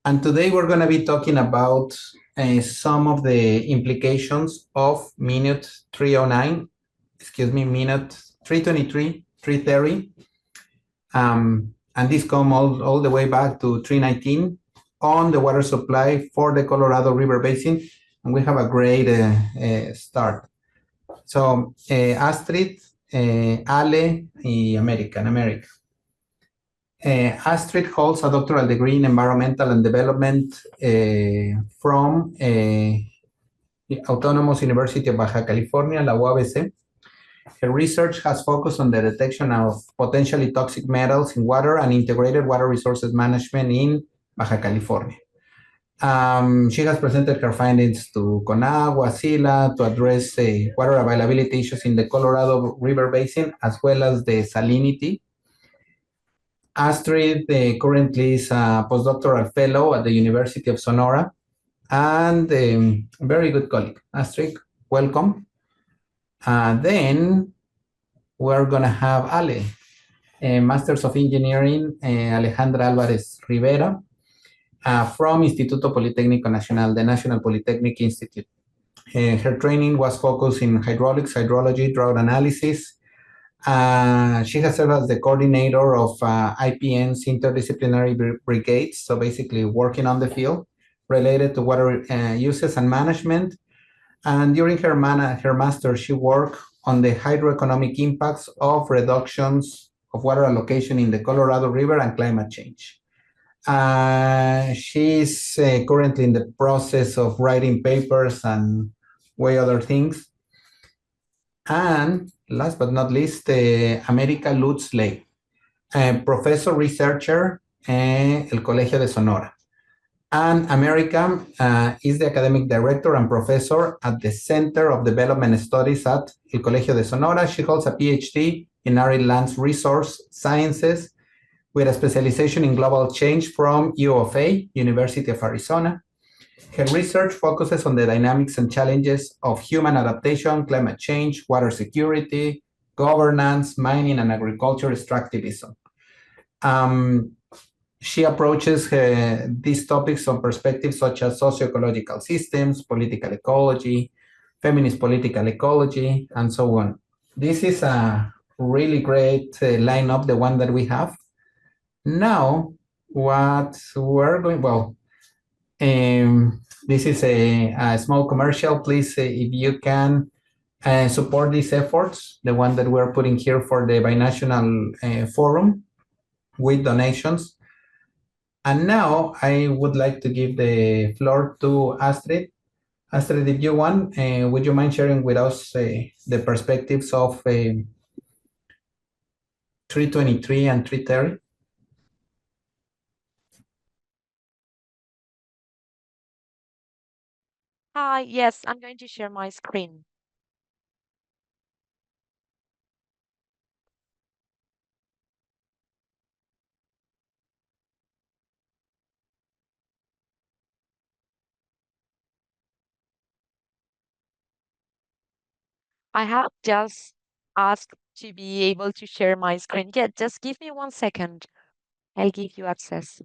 And today we're going to be talking about some of the implications of minute 309, minute 323, 330. And this come all the way back to 319 on the water supply for the Colorado River Basin. And we have a great start. So, Astrid, Ale, y America. Astrid holds a doctoral degree in environmental and development from Autonomous University of Baja California, la UABC. Her research has focused on the detection of potentially toxic metals in water and integrated water resources management in Baja California. She has presented her findings to CONAGUA, SILA, to address water availability issues in the Colorado River Basin, as well as the salinity. Astrid currently is a postdoctoral fellow at the University of Sonora and a very good colleague. Astrid, welcome. Then we're going to have Ale, Masters of Engineering, Alejandra Álvarez Rivera, from Instituto Politécnico Nacional, the National Polytechnic Institute. Her training was focused in hydraulics, hydrology, drought analysis. She has served as the coordinator of IPN's interdisciplinary brigades, so basically working on the field related to water uses and management. And during her master, she worked on the hydroeconomic impacts of reductions of water allocation in the Colorado River and climate change. She's currently in the process of writing papers and way other things. And last but not least, America Lutz Ley, professor researcher El Colegio de Sonora. And America is the academic director and professor at the Center of Development Studies at El Colegio de Sonora. She holds a PhD in arid lands resource sciences with a specialization in global change from U of A, University of Arizona. Her research focuses on the dynamics and challenges of human adaptation, climate change, water security, governance, mining, and agriculture extractivism. She approaches these topics from perspectives such as socio-ecological systems, political ecology, feminist political ecology, and so on. This is a really great lineup, the one that we have. Now, what we're going, this is a small commercial. Please, if you can support these efforts, the one that we're putting here for the Binational Forum with donations. And now I would like to give the floor to Astrid. Astrid, if you want, would you mind sharing with us the perspectives of 323 and 330? Hi, yes, I'm going to share my screen. I have just asked to be able to share my screen. Yeah, just give me 1 second. I'll give you access.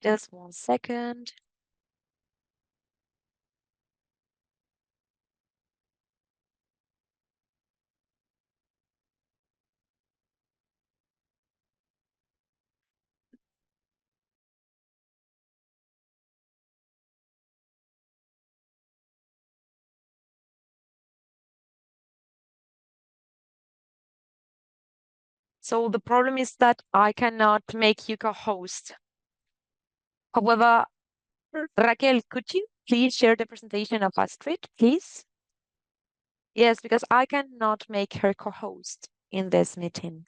Just 1 second. So the problem is that I cannot make you co-host. However, Raquel, could you please share the presentation of Astrid, please? Yes, because I cannot make her co-host in this meeting.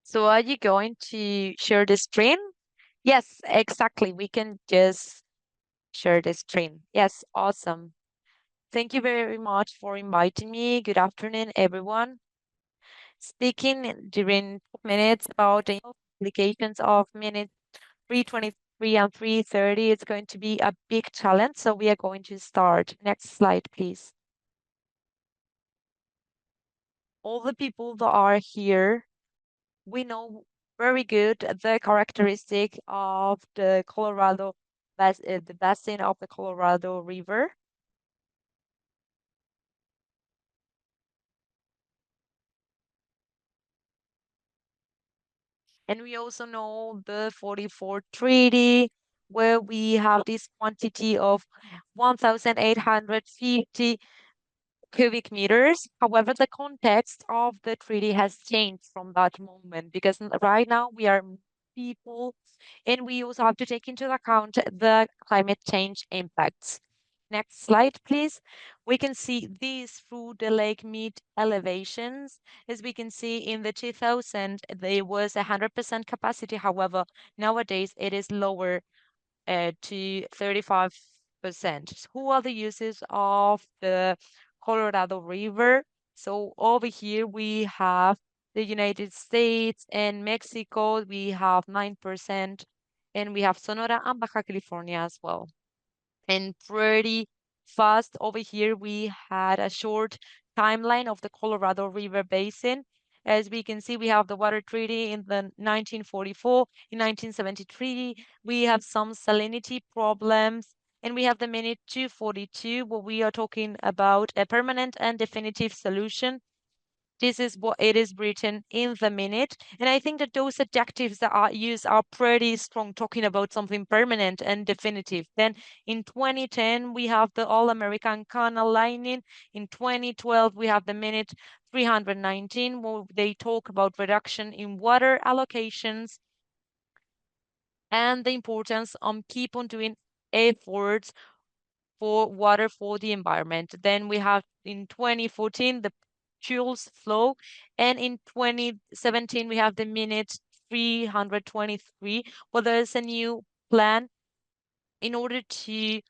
So are you going to share the screen? Yes, exactly. We can just share the screen. Yes, awesome. Thank you very much for inviting me. Good afternoon, everyone. Speaking during minutes about the implications of minutes 323 and 330, it's going to be a big challenge. So we are going to start. Next slide, please. All the people that are here, we know very good the characteristic of the the basin of the Colorado River. And we also know the 44 treaty, where we have this quantity of 1,850 cubic meters. However, the context of the treaty has changed from that moment because right now we are people and we also have to take into account the climate change impacts. Next slide, please. We can see these through the lake meet elevations. As we can see in the 2000, there was 100% capacity. However, nowadays it is lower to 35%. Who are the uses of the Colorado River? So over here we have the United States and Mexico, we have 9%, and we have Sonora and Baja California as well. And pretty fast over here, we had a short timeline of the Colorado River Basin. As we can see, we have the water treaty in the 1944. In 1973, we have some salinity problems. And we have the minute 242, where we are talking about a permanent and definitive solution. This is what it is written in the minute. And I think that those adjectives that are used are pretty strong, talking about something permanent and definitive. Then in 2010, we have the All-American Canal lining. In 2012, we have the minute 319, where they talk about reduction in water allocations and the importance on keep on doing efforts for water for the environment. Then we have in 2014 the Jules flow, and in 2017 we have the minute 323, where there's a new plan in order to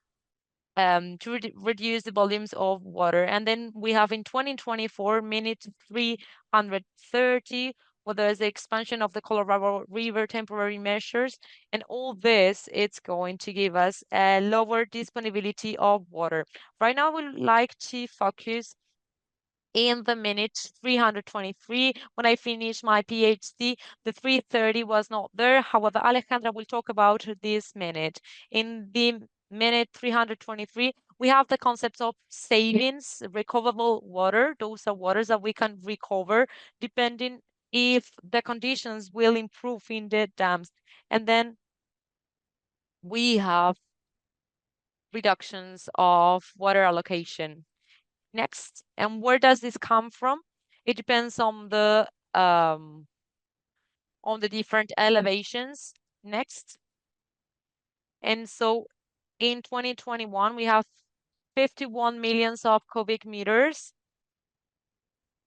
reduce the volumes of water. And then we have in 2024 minute 330, where there's the expansion of the Colorado River temporary measures. And all this, it's going to give us a lower disponibility of water. Right now, we would like to focus in the minute 323. When I finished my PhD, the 330 was not there. However, Alejandra will talk about this minute. In the minute 323, we have the concepts of savings, recoverable water. Those are waters that we can recover depending if the conditions will improve in the dams. And then we have reductions of water allocation. Next, and where does this come from? It depends on the different elevations. Next, and so in 2021 we have 51 millions of cubic meters,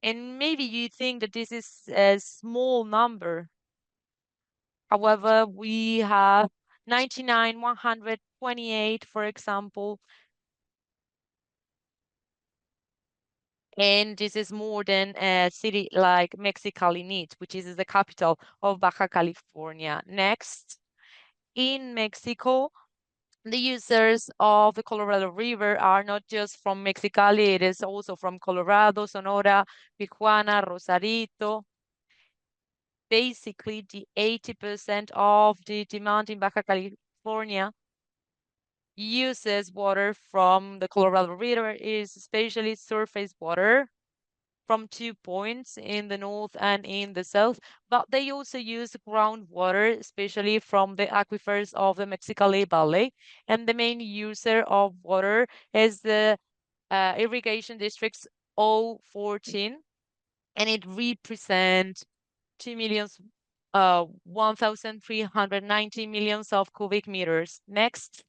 and maybe you think that this is a small number. However, we have 99, 128, for example, and this is more than a city like Mexicali needs, which is the capital of Baja California. Next, in Mexico, the users of the Colorado River are not just from Mexicali, it is also from Colorado, Sonora, Tijuana, Rosarito. Basically, the 80% of the demand in Baja California uses water from the Colorado River, is especially surface water from 2 points in the north and in the south, but they also use groundwater, especially from the aquifers of the Mexicali Valley. And the main user of water is the irrigation districts 014, and it represents 1,390 millions of cubic meters. Next.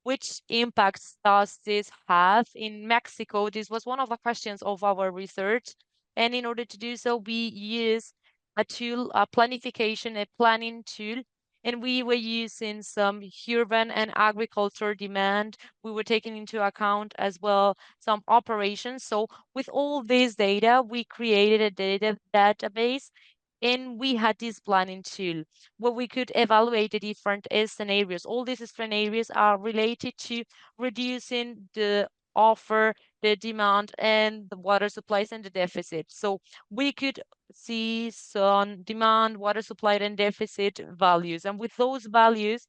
Which impacts does this have in Mexico? This was one of the questions of our research. And in order to do so, we use a tool, a planification, a planning tool. and we were using some urban and agriculture demand. We were taking into account as well some operations. So with all this data, we created a database, and we had this planning tool where we could evaluate the different scenarios. All these scenarios are related to reducing the offer, the demand, and the water supplies and the deficit. So we could see some demand, water supply, and deficit values. And with those values,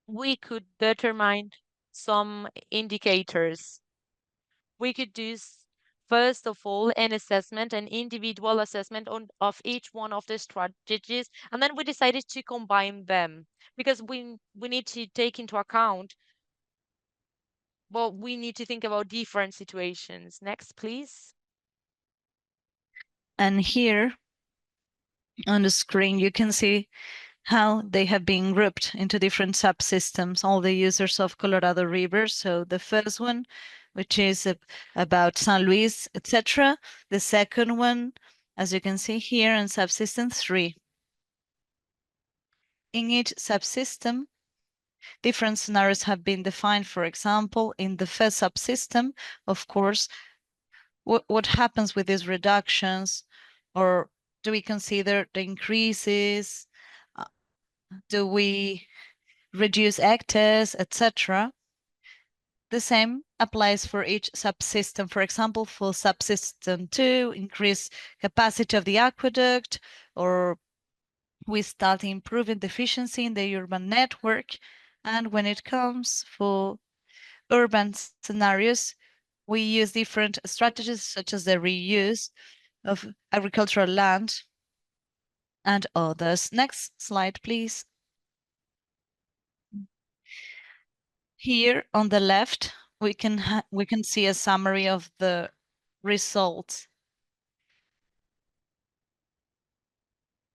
we could determine some indicators. We could do, first of all, an assessment, an individual assessment of each one of the strategies. And then we decided to combine them because we need to take into account, well, we need to think about different situations. Next, please. And here on the screen, you can see how they have been grouped into different subsystems, all the users of Colorado River. So the first one, which is about San Luis, etc. The second one, as you can see here, in subsystem 3. In each subsystem, different scenarios have been defined. For example, in the first subsystem, of course, what happens with these reductions, or do we consider the increases? Do we reduce hectares, etc.? The same applies for each subsystem. For example, for subsystem 2, increase capacity of the aqueduct, or we start improving the efficiency in the urban network. And when it comes for urban scenarios, we use different strategies such as the reuse of agricultural land and others. Next slide, please. Here on the left, we can see a summary of the results.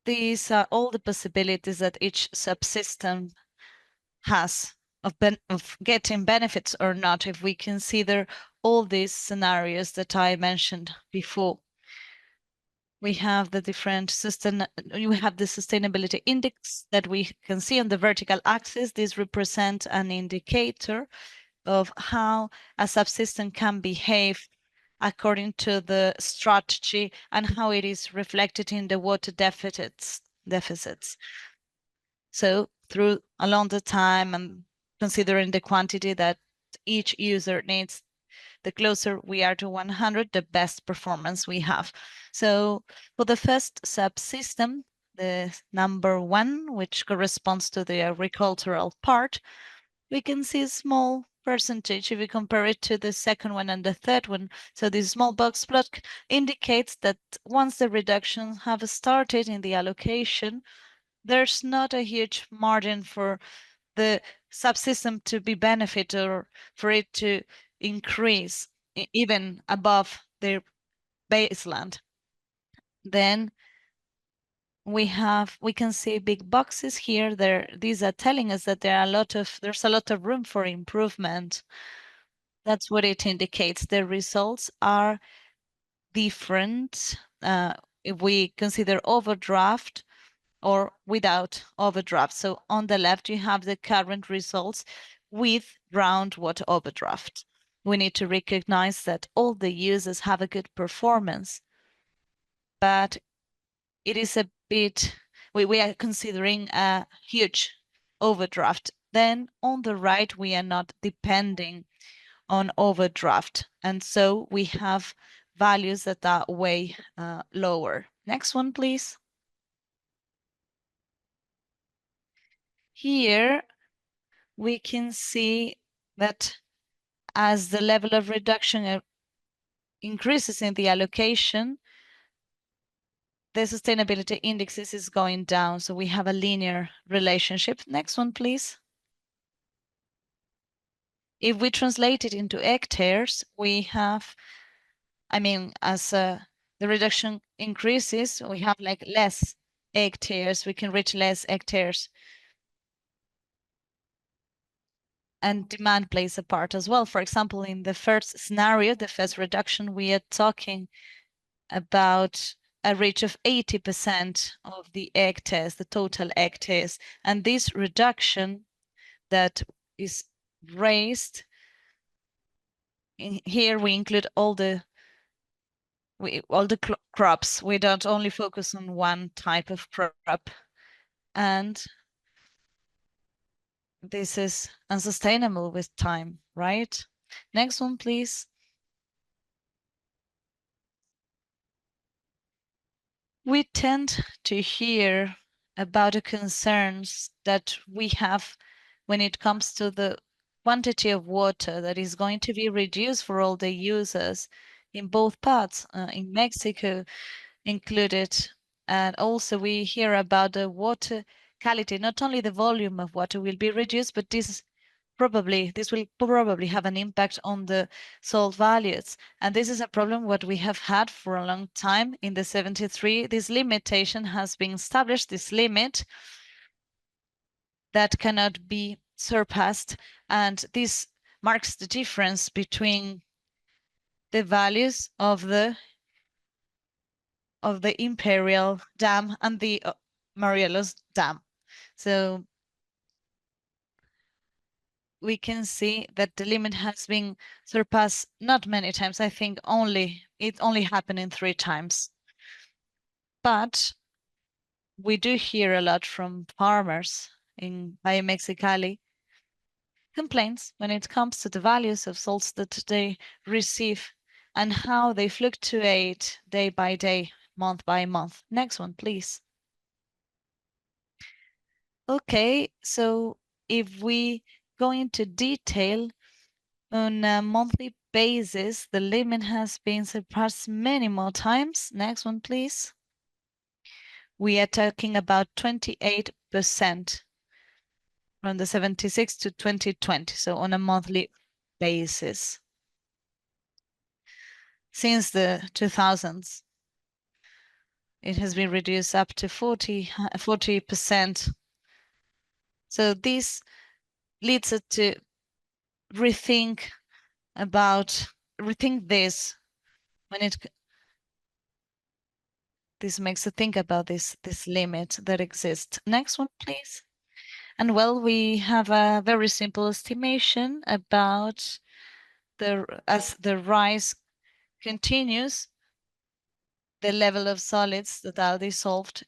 These are all the possibilities that each subsystem has of getting benefits or not, if we consider all these scenarios that I mentioned before. We have the sustainability index that we can see on the vertical axis. This represents an indicator of how a subsystem can behave according to the strategy and how it is reflected in the water deficits. So through along the time and considering the quantity that each user needs, the closer we are to 100, the best performance we have. So for the first subsystem, the number 1, which corresponds to the agricultural part, we can see a small percentage if we compare it to the second one and the third one. So this small box plot indicates that once the reductions have started in the allocation, there's not a huge margin for the subsystem to be benefited or for it to increase even above their baseline. Then we can see big boxes here. These are telling us that there's a lot of room for improvement. That's what it indicates. The results are different if we consider overdraft or without overdraft. So on the left, you have the current results with groundwater overdraft. We need to recognize that all the users have a good performance, but it is a bit, we are considering a huge overdraft. Then on the right, we are not depending on overdraft. And so we have values that are way lower. Next one, please. Here, we can see that as the level of reduction increases in the allocation, the sustainability indexes is going down. So we have a linear relationship. Next one, please. If we translate it into hectares, we have, as the reduction increases, we have like less hectares. We can reach less hectares. And demand plays a part as well. For example, in the first scenario, the first reduction, we are talking about a reach of 80% of the hectares, the total hectares. And this reduction that is raised, here we include all the crops. We don't only focus on one type of crop. And this is unsustainable with time, right? Next one, please. We tend to hear about the concerns that we have when it comes to the quantity of water that is going to be reduced for all the users in both parts, in Mexico included. And also we hear about the water quality, not only the volume of water will be reduced, but this will probably have an impact on the salt values. And this is a problem what we have had for a long time. In the 73, this limitation has been established, this limit that cannot be surpassed. And this marks the difference between the values of the Imperial Dam and the Morelos Dam. So we can see that the limit has been surpassed not many times. I think it only happened in 3 times. But we do hear a lot from farmers in Valle Mexicali complaints when it comes to the values of salts that they receive and how they fluctuate day by day, month by month. Next one, please. Okay, so if we go into detail, on a monthly basis, the limit has been surpassed many more times. Next one, please. We are talking about 28% from the 76 to 2020, so on a monthly basis. Since the 2000s, it has been reduced up to 40%. So this leads us to rethink this when this makes us think about this limit that exists. Next one, please. And well, we have a very simple estimation about as the rise continues, the level of solids that are dissolved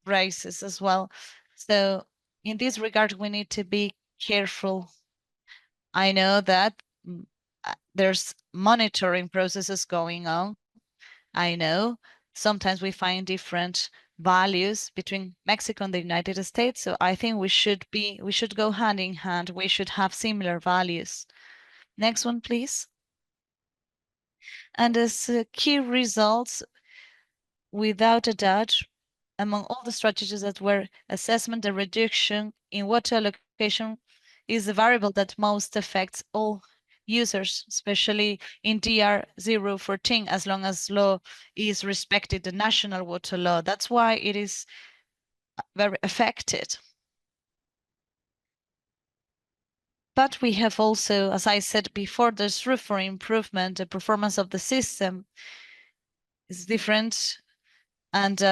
rises as well. So in this regard, we need to be careful. I know that there's monitoring processes going on. I know sometimes we find different values between Mexico and the United States. So I think we should go hand in hand. We should have similar values. Next one, please. And as key results, without a doubt, among all the strategies that were assessment, the reduction in water allocation is the variable that most affects all users, especially in DR 014, as long as law is respected, the national water law. That's why it is very affected. But we have also, as I said before, there's room for improvement. The performance of the system is different, and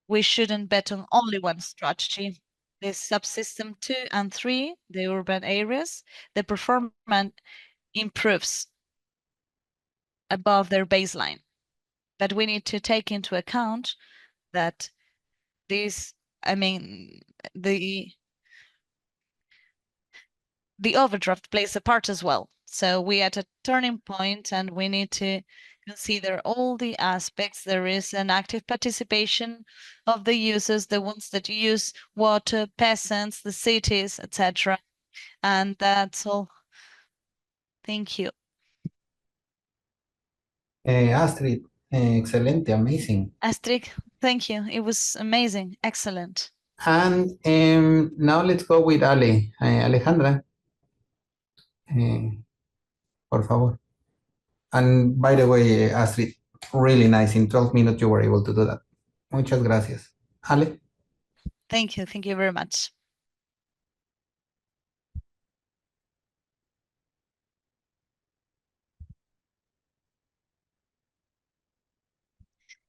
we shouldn't bet on only one strategy. The subsystem 2 and 3, the urban areas, the performance improves above their baseline. But we need to take into account that the overdraft plays a part as well. So we are at a turning point and we need to consider all the aspects. There is an active participation of the users, the ones that use water, peasants, the cities, etc. And that's all. Thank you. Astrid, excelente, amazing. Astrid, thank you. It was amazing, excellent. And now let's go with Ale. Alejandra, por favor. And by the way, Astrid, really nice. In 12 minutes, you were able to do that. Muchas gracias. Ale. Thank you. Thank you very much.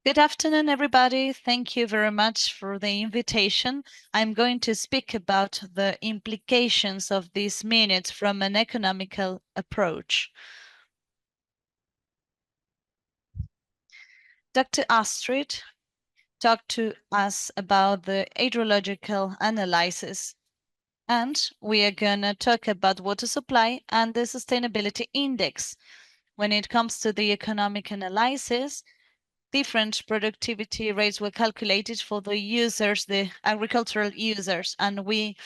Good afternoon, everybody. Thank you very much for the invitation. I'm going to speak about the implications of these minutes from an economical approach. Dr. Astrid talked to us about the hydrological analysis, and we are going to talk about water supply and the sustainability index. When it comes to the economic analysis, different productivity rates were calculated for the users, the agricultural users, and we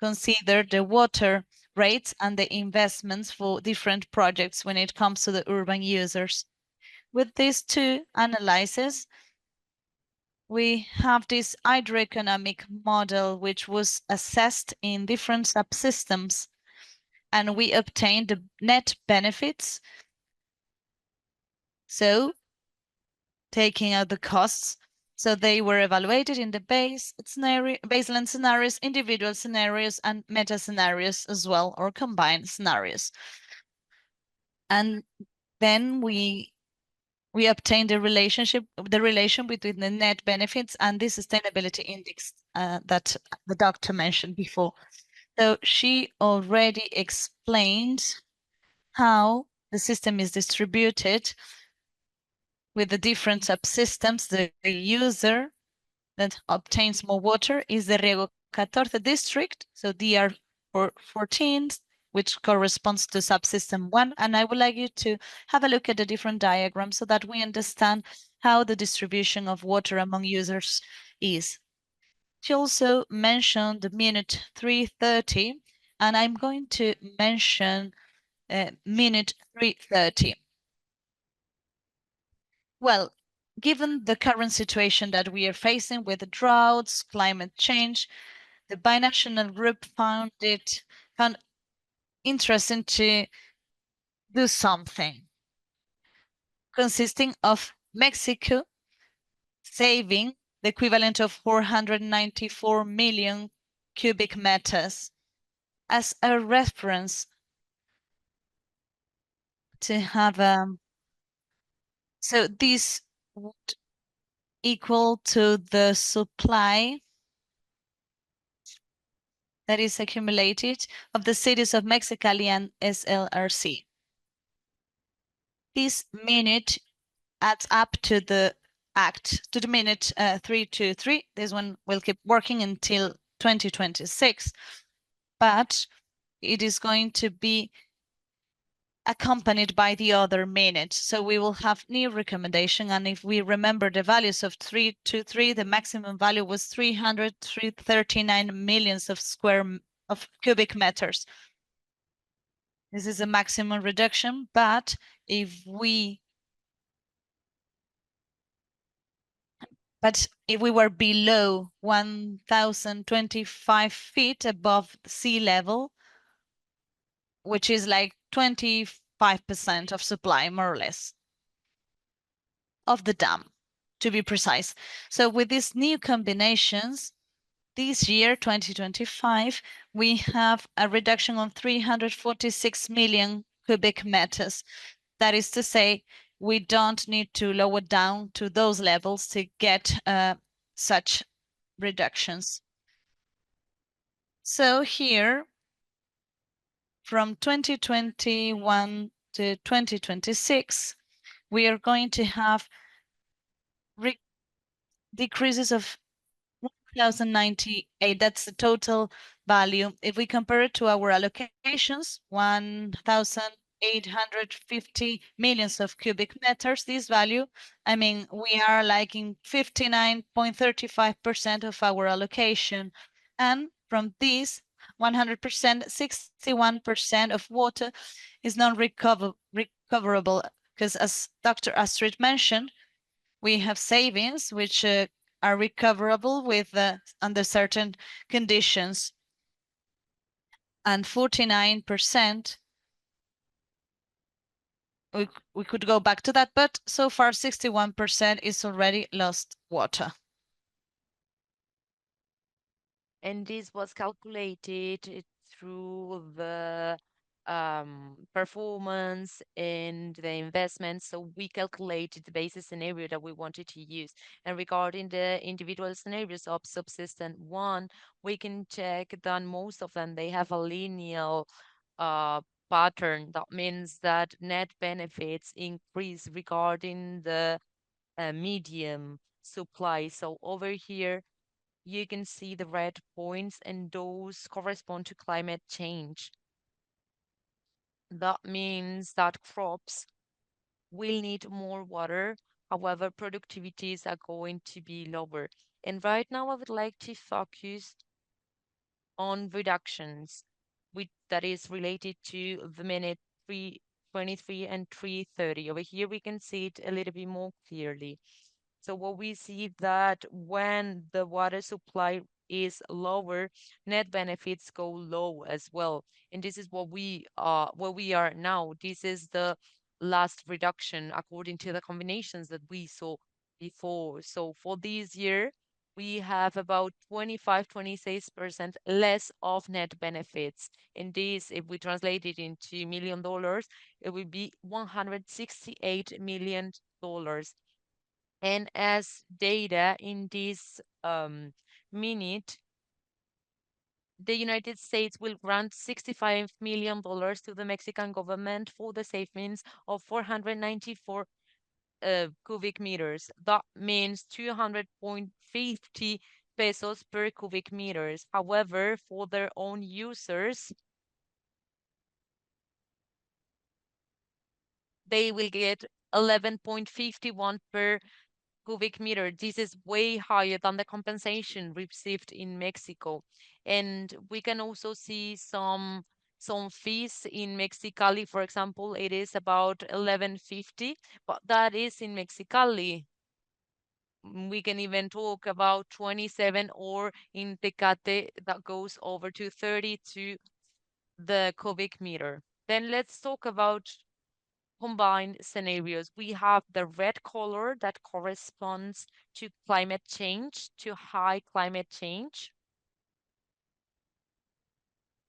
consider the water rates and the investments for different projects when it comes to the urban users. With these two analyses, we have this hydroeconomic model which was assessed in different subsystems, and we obtained the net benefits. So taking out the costs. So they were evaluated in the baseline scenarios, individual scenarios, and meta scenarios as well, or combined scenarios. And then we obtained the relation between the net benefits and the sustainability index that the doctor mentioned before. So she already explained how the system is distributed with the different subsystems. The user that obtains more water is the Riego 14 district, so DR 14, which corresponds to subsystem 1. And I would like you to have a look at the different diagrams so that we understand how the distribution of water among users is. She also mentioned the minute 330, and I'm going to mention minute 330. Well, given the current situation that we are facing with the droughts, climate change, the binational group found interesting to do something, consisting of Mexico saving the equivalent of 494 million cubic meters as a reference to have so this would equal to the supply that is accumulated of the cities of Mexicali and SLRC. This minute adds up to the minute 323. This one will keep working until 2026, but it is going to be accompanied by the other minute. So we will have new recommendation. And if we remember the values of 323, the maximum value was 339 millions of cubic meters. This is a maximum reduction, but if we were below 1,025 feet above sea level, which is like 25% of supply, more or less, of the dam, to be precise. So with these new combinations, this year, 2025, we have a reduction of 346 million cubic meters. That is to say, we don't need to lower down to those levels to get such reductions. So here, from 2021 to 2026, we are going to have decreases of 1,098. That's the total value. If we compare it to our allocations, 1,850 millions of cubic meters, this value, I mean, we are like in 59.35% of our allocation. And from this 100%, 61% of water is non-recoverable, because as Dr. Astrid mentioned, we have savings which are recoverable with under certain conditions, and 49%. We could go back to that, but so far 61% is already lost water. And this was calculated through the performance and the investment. So we calculated the basis scenario that we wanted to use. And regarding the individual scenarios of subsystem 1, we can check that most of them, they have a linear pattern. That means that net benefits increase regarding the medium supply. So over here, you can see the red points, and those correspond to climate change. That means that crops will need more water. However, productivities are going to be lower. And right now, I would like to focus on reductions, that is related to the minute 3:23 and 3:30. Over here, we can see it a little bit more clearly. So what we see that when the water supply is lower, net benefits go low as well. And this is what we where we are now. This is the last reduction according to the combinations that we saw before. So for this year, we have about 25-26% less of net benefits. And this, if we translate it into $1,000,000, it would be $168 million. And as data in this minute, the United States will grant $65 million to the Mexican government for the savings of 494 cubic meters. That means 200.50 pesos per cubic meters. However, for their own users, they will get 11.51 per cubic meter. This is way higher than the compensation received in Mexico. And we can also see some fees in Mexicali. For example, it is about 11.50, but that is in Mexicali. We can even talk about 27, or in Tecate that goes over to 32 the cubic meter. Then let's talk about combined scenarios. We have the red color that corresponds to climate change, to high climate change.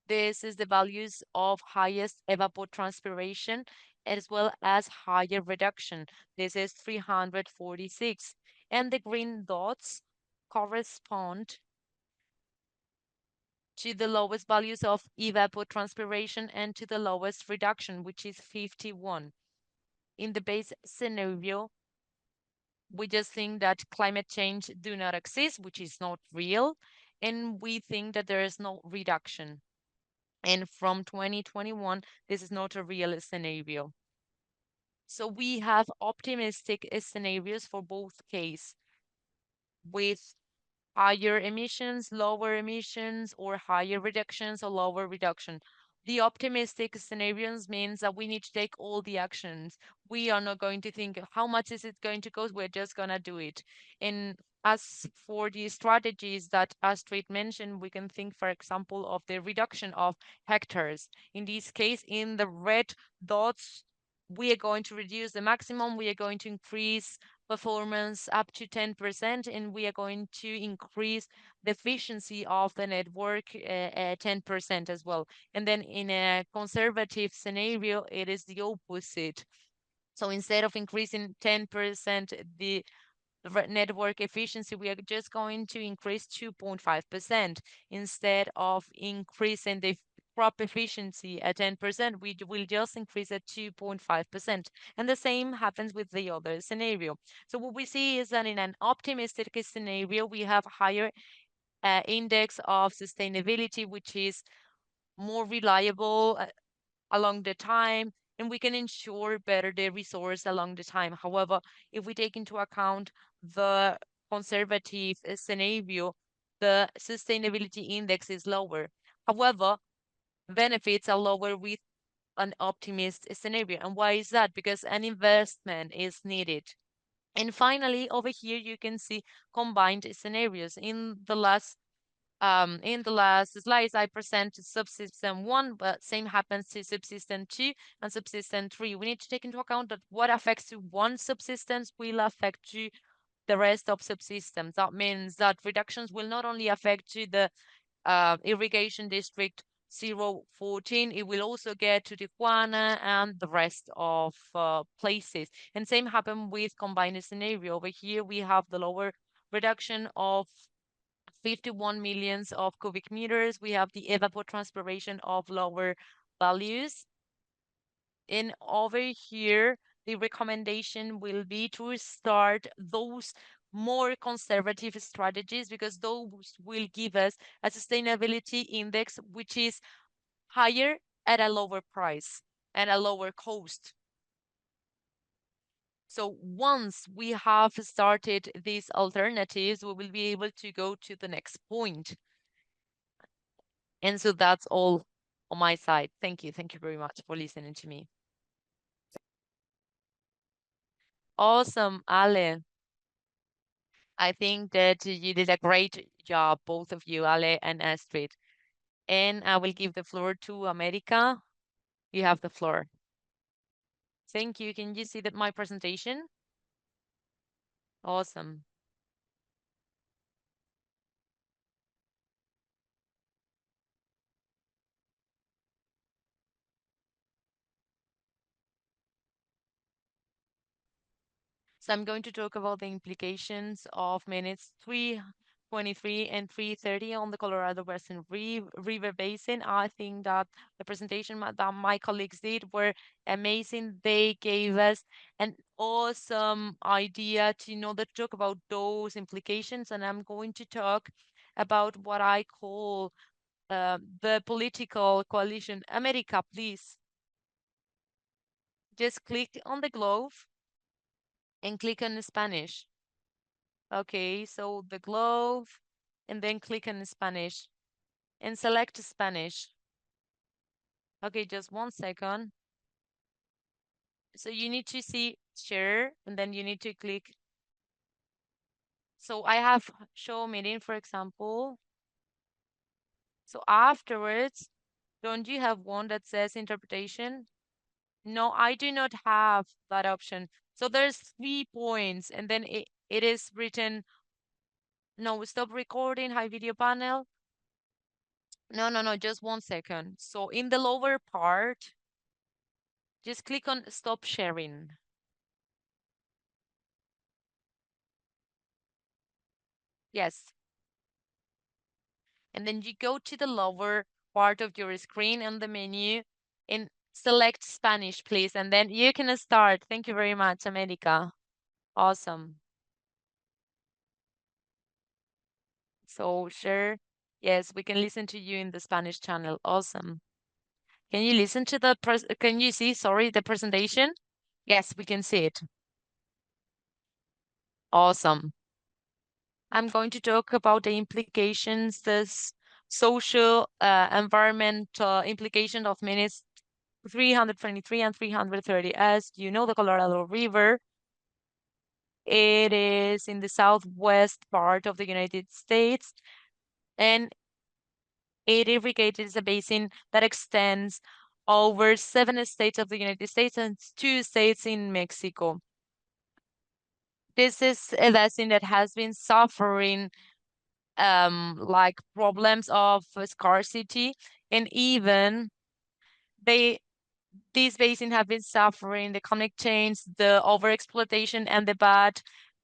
This is the values of highest evapotranspiration as well as higher reduction. This is 346. And the green dots correspond to the lowest values of evapotranspiration and to the lowest reduction, which is 51. In the base scenario, we just think that climate change do not exist, which is not real, and we think that there is no reduction. And from 2021, this is not a real scenario. So we have optimistic scenarios for both cases, with higher emissions, lower emissions, or higher reductions or lower reduction. The optimistic scenarios means that we need to take all the actions. We are not going to think how much is it going to cost, we're just gonna do it. And as for the strategies that Astrid mentioned, we can think, for example, of the reduction of hectares. In this case, in the red dots, we are going to reduce the maximum, we are going to increase performance up to 10%, and we are going to increase the efficiency of the network 10% as well. And then in a conservative scenario, it is the opposite. So instead of increasing 10% the network efficiency, we are just going to increase 2.5%. Instead of increasing the crop efficiency at 10%, we will just increase at 2.5%. And the same happens with the other scenario. So what we see is that in an optimistic scenario, we have higher index of sustainability, which is more reliable along the time, and we can ensure better the resource along the time. However, if we take into account the conservative scenario, the sustainability index is lower. However, benefits are lower with an optimist scenario. And why is that? Because an investment is needed. And finally, over here, you can see combined scenarios. In the last slides, I presented subsystem 1, but same happens to subsystem 2 and subsystem 3. We need to take into account that what affects to one subsistence will affect to the rest of subsystems. That means that reductions will not only affect to the irrigation district 014, it will also get to Tijuana and the rest of places. And same happened with combined scenario. Over here, we have the lower reduction of 51 millions of cubic meters. We have the evapotranspiration of lower values. And over here, the recommendation will be to start those more conservative strategies, because those will give us a sustainability index which is higher at a lower price and a lower cost. So once we have started these alternatives, we will be able to go to the next point. And so that's all on my side. Thank you. Thank you very much for listening to me. Awesome, Ale. I think that you did a great job, both of you, Ale and Astrid. And I will give the floor to America. You have the floor. Thank you. Can you see that my presentation? Awesome. So I'm going to talk about the implications of minutes 323 and 330 on the Colorado River Basin. I think that the presentation that my colleagues did were amazing. They gave us an awesome idea to to talk about those implications. And I'm going to talk about what I call the political coalition. America, please. Just click on the globe and click on Spanish. Okay, so the globe, and then click on Spanish and select Spanish. Okay, just 1 second. So you need to see share, and then you need to click. So I have show meeting, for example. So afterwards, don't you have one that says interpretation? No, I do not have that option. So there's 3 points, and then it is written, no, stop recording, high video panel. No, just 1 second. So in the lower part, just click on stop sharing. Yes. And then you go to the lower part of your screen on the menu and select Spanish, please. And then you can start. Thank you very much, America. Awesome. So share. Yes, we can listen to you in the Spanish channel. Awesome. Can you listen to can you see, sorry, the presentation? Yes, we can see it. Awesome. I'm going to talk about the implications, this social environmental implication of minutes 323 and 330. As you know, the Colorado River, it is in the southwest part of the United States, and it irrigates a basin that extends over 7 states of the United States and 2 states in Mexico. This is a basin that has been suffering like problems of scarcity, and even these basins have been suffering the climate change, the overexploitation, and the bad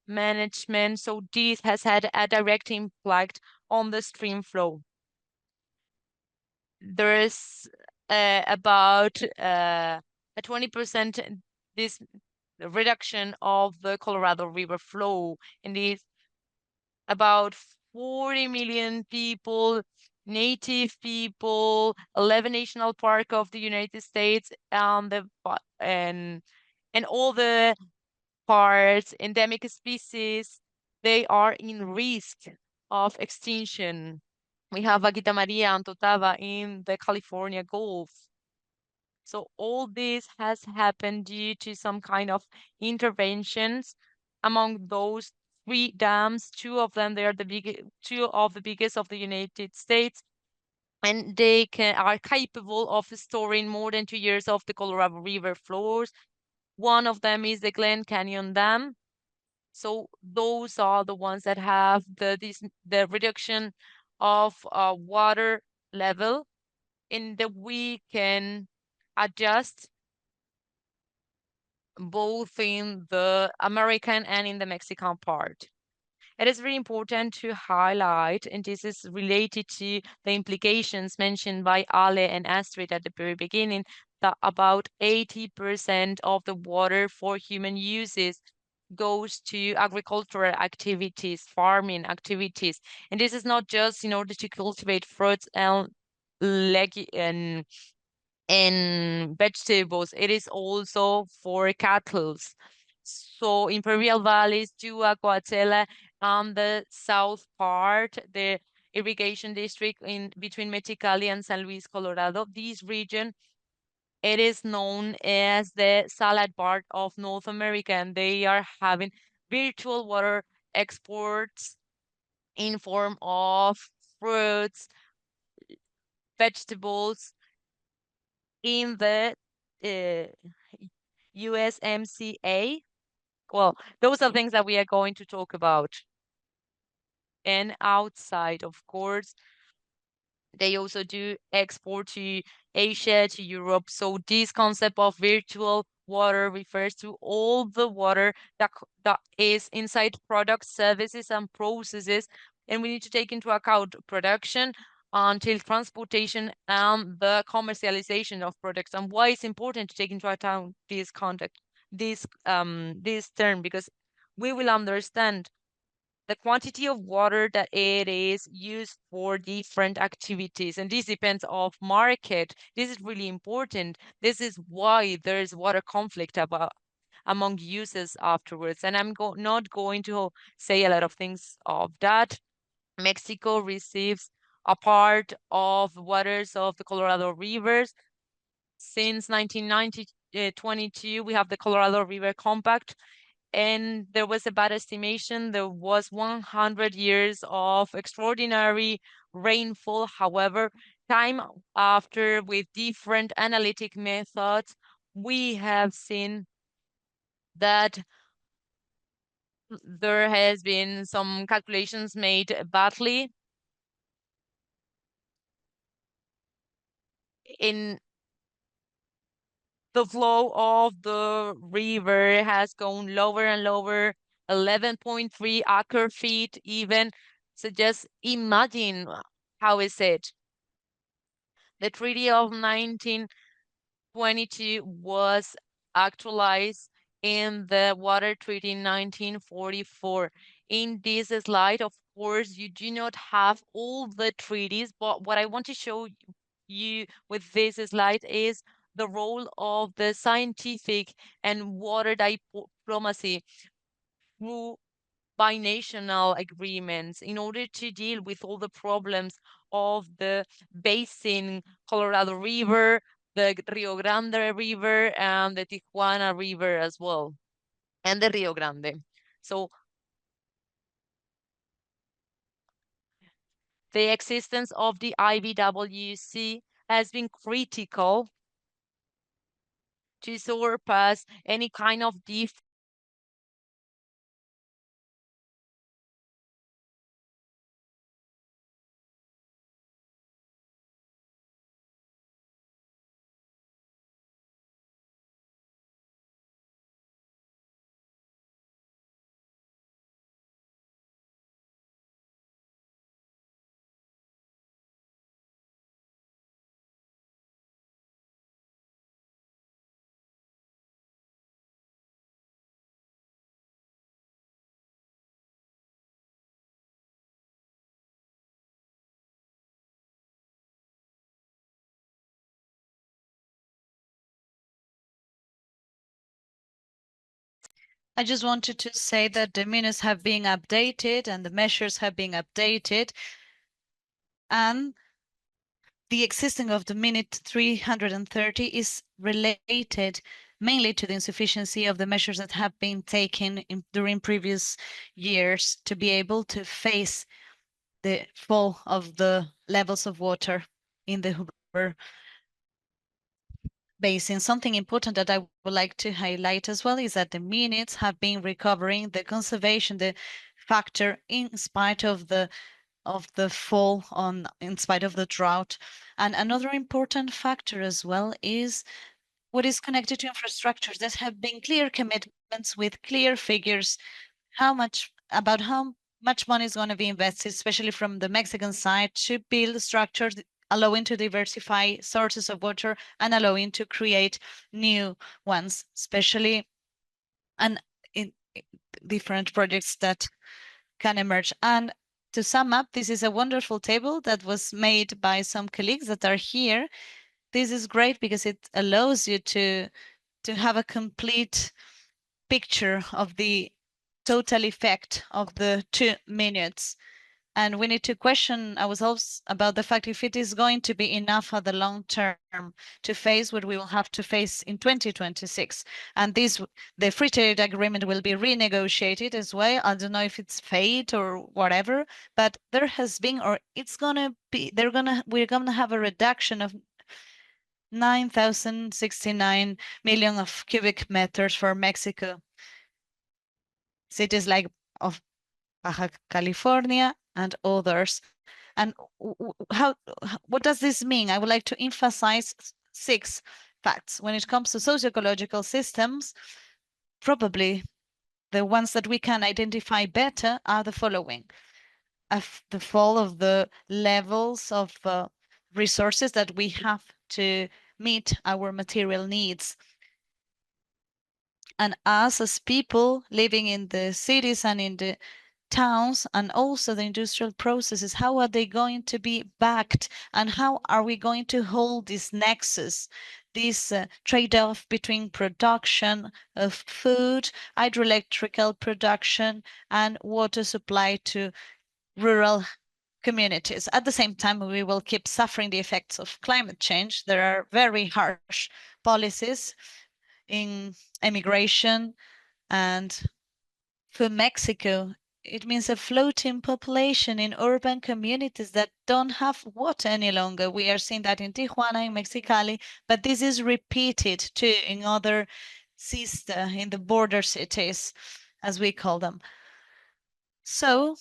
management. So this has had a direct impact on the stream flow. There is about a 20% this reduction of the Colorado River flow, and this about 40 million people, native people, 11 national park of the United States, and all the parts, endemic species, they are in risk of extinction. We have Vaquita Maria and Totava in the California Gulf. So all this has happened due to some kind of interventions. Among those 3 dams, 2 of them, they are two of the biggest of the United States, and they are capable of storing more than 2 years of the Colorado River flows. One of them is the Glen Canyon Dam. So those are the ones that have the reduction of water level. in that we can adjust both in the American and in the Mexican part. It is very important to highlight, and this is related to the implications mentioned by Ale and Astrid at the very beginning, that about 80% of the water for human uses goes to agricultural activities, farming activities. And this is not just in order to cultivate fruits and vegetables. It is also for cattle. So imperial valleys, Jua, Coachella, and the south part, the irrigation district in between Mexicali and San Luis, Colorado, this region, it is known as the salad bar of North America, and they are having virtual water exports in form of fruits, vegetables in the USMCA. Well, those are things that we are going to talk about. And outside, of course, they also do export to Asia, to Europe. So this concept of virtual water refers to all the water that is inside products, services, and processes. And we need to take into account production until transportation and the commercialization of products. And why it's important to take into account this context, this term, because we will understand the quantity of water that it is used for different activities. And this depends of market. This is really important. This is why there is water conflict among users afterwards. And I'm not going to say a lot of things of that. Mexico receives a part of waters of the Colorado rivers. Since 1922, we have the Colorado River Compact, and there was a bad estimation. There was 100 years of extraordinary rainfall. However, time after, with different analytic methods, we have seen that there has been some calculations made badly in the flow of the river has gone lower and lower, 11.3 acre feet even. So just imagine how is it. The Treaty of 1922 was actualized in the Water Treaty in 1944. In this slide, of course, you do not have all the treaties, but what I want to show you with this slide is the role of the scientific and water diplomacy through binational agreements in order to deal with all the problems of the basin, Colorado River, the Rio Grande River, and the Tijuana River as well, and the Rio Grande. So the existence of the IBWC has been critical to surpass any kind of I just wanted to say that the minutes have been updated and the measures have been updated, and the existing of the minute 330 is related mainly to the insufficiency of the measures that have been taken during previous years to be able to face the fall of the levels of water in the Hoover Basin. Something important that I would like to highlight as well is that the minutes have been recovering the conservation, the factor in spite of the of the fall in spite of the drought. And another important factor as well is what is connected to infrastructures. There have been clear commitments with clear figures how much money is going to be invested, especially from the Mexican side, to build structures allowing to diversify sources of water and allowing to create new ones, especially and in different projects that can emerge. And to sum up, this is a wonderful table that was made by some colleagues that are here. This is great because it allows you to have a complete picture of the total effect of the 2 minutes. And we need to question ourselves about the fact if it is going to be enough for the long term to face what we will have to face in 2026. And the free trade agreement will be renegotiated as well. I don't know if it's fate or whatever, but there has been, or it's gonna be, we're gonna have a reduction of 9,069 million of cubic meters for Mexico. Cities like of Baja California and others. And what does this mean? I would like to emphasize 6 facts. When it comes to socio-ecological systems, probably the ones that we can identify better are the following. The fall of the levels of resources that we have to meet our material needs. And us as people living in the cities and in the towns and also the industrial processes, how are they going to be backed and how are we going to hold this nexus, this trade-off between production of food, hydroelectrical production and water supply to rural communities. At the same time, we will keep suffering the effects of climate change. There are very harsh policies in immigration, and for Mexico, it means a floating population in urban communities that don't have water any longer. We are seeing that in Tijuana, in Mexicali, but this is repeated too in other sister, in the border cities, as we call them. So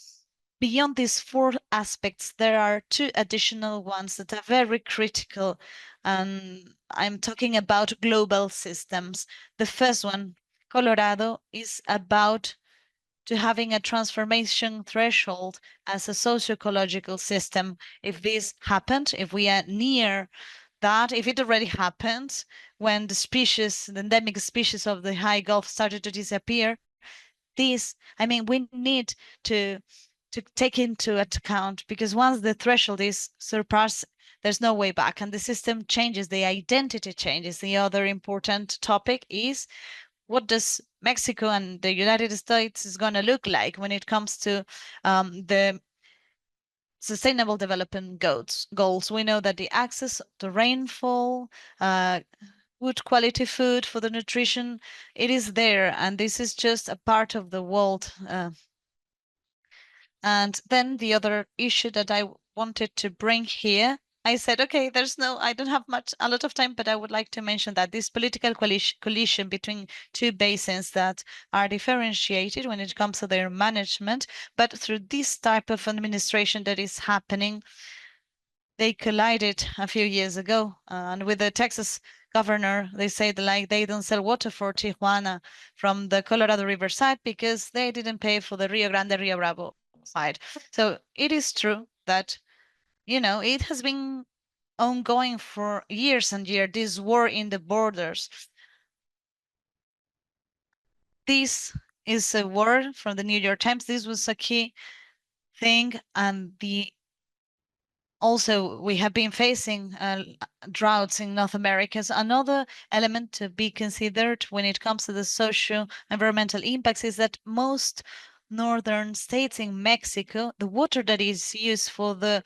beyond these 4 aspects, there are 2 additional ones that are very critical. And I'm talking about global systems. The first one, Colorado, is about to having a transformation threshold as a socio-ecological system. If this happened, if we are near that, if it already happened, when the endemic species of the high Gulf started to disappear, we need to take into account, because once the threshold is surpassed, there's no way back and the system changes, the identity changes. The other important topic is what does Mexico and the United States is going to look like when it comes to the sustainable development goals. We know that the access to rainfall, good quality food for the nutrition, it is there, and this is just a part of the world. And then the other issue that I wanted to bring here, I said, okay, I don't have a lot of time, but I would like to mention that this political coalition between 2 basins that are differentiated when it comes to their management, but through this type of administration that is happening, they collided a few years ago. And with the Texas governor, they said like they don't sell water for Tijuana from the Colorado River side because they didn't pay for the Rio Grande, Rio Bravo side. So it is true that, it has been ongoing for years and years, this war in the borders. This is a word from the New York Times. This was a key thing. And also, we have been facing droughts in North America. So another element to be considered when it comes to the social environmental impacts is that most northern states in Mexico, the water that is used for the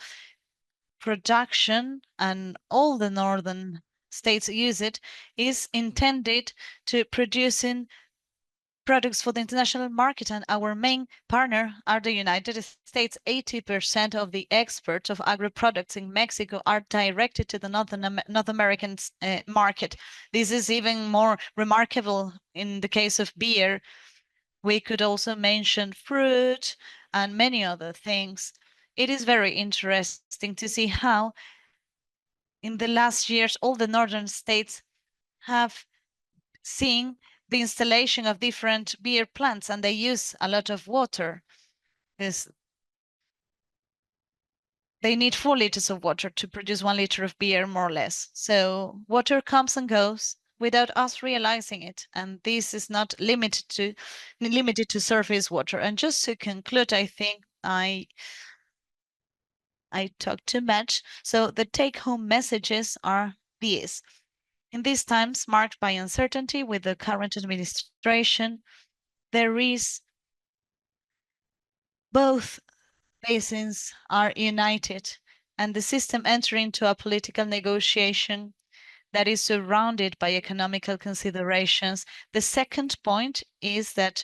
production, and all the northern states use it, is intended to producing products for the international market, and our main partner are the United States. 80% of the exports of agri products in Mexico are directed to the North American market. This is even more remarkable in the case of beer. We could also mention fruit and many other things. it is very interesting to see how in the last years, all the northern states have seen the installation of different beer plants, and they use a lot of water. Because they need 4 liters of water to produce 1 liter of beer, more or less. So water comes and goes without us realizing it, and this is not limited to surface water. And just to conclude, I think I talked too much. So the take-home messages are these. In these times marked by uncertainty with the current administration, there is both basins are united and the system entering into a political negotiation that is surrounded by economical considerations. The second point is that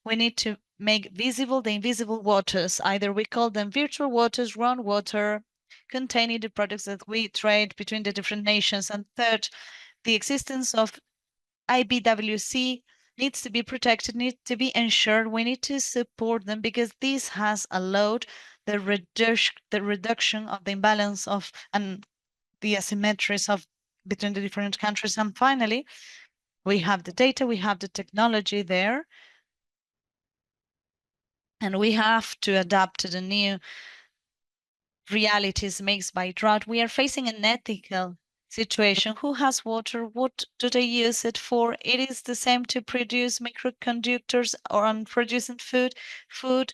we need to make visible the invisible waters. Either we call them virtual waters, groundwater, containing the products that we trade between the different nations. And third, the existence of IBWC needs to be protected, needs to be ensured. We need to support them because this has allowed the reduction of the imbalance of and the asymmetries of between the different countries. And finally, we have the data, we have the technology there, and we have to adapt to the new realities mixed by drought. We are facing an ethical situation. Who has water? What do they use it for? It is the same to produce microconductors or on producing food. Food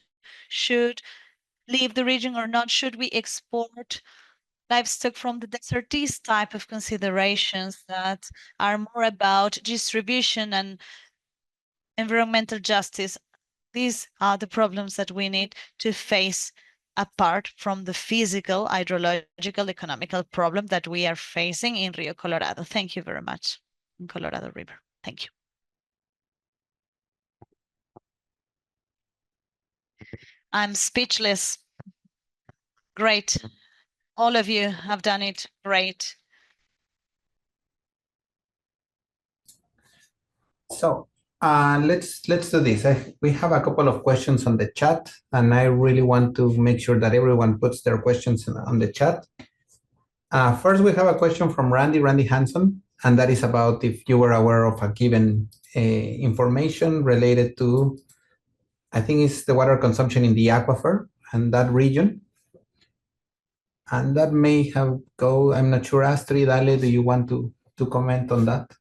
should leave the region or not? Should we export livestock from the desert? These type of considerations that are more about distribution and environmental justice. These are the problems that we need to face apart from the physical, hydrological, economical problem that we are facing in Rio Colorado. Thank you very much. In Colorado River. Thank you. I'm speechless. Great. All of you have done it great. So let's do this. We have a couple of questions on the chat, and I really want to make sure that everyone puts their questions on the chat. First, we have a question from Randy Hanson, and that is about if you were aware of a given information related to, I think it's the water consumption in the aquifer and that region. And that may have I'm not sure, Astrid, Ale, do you want to comment on that?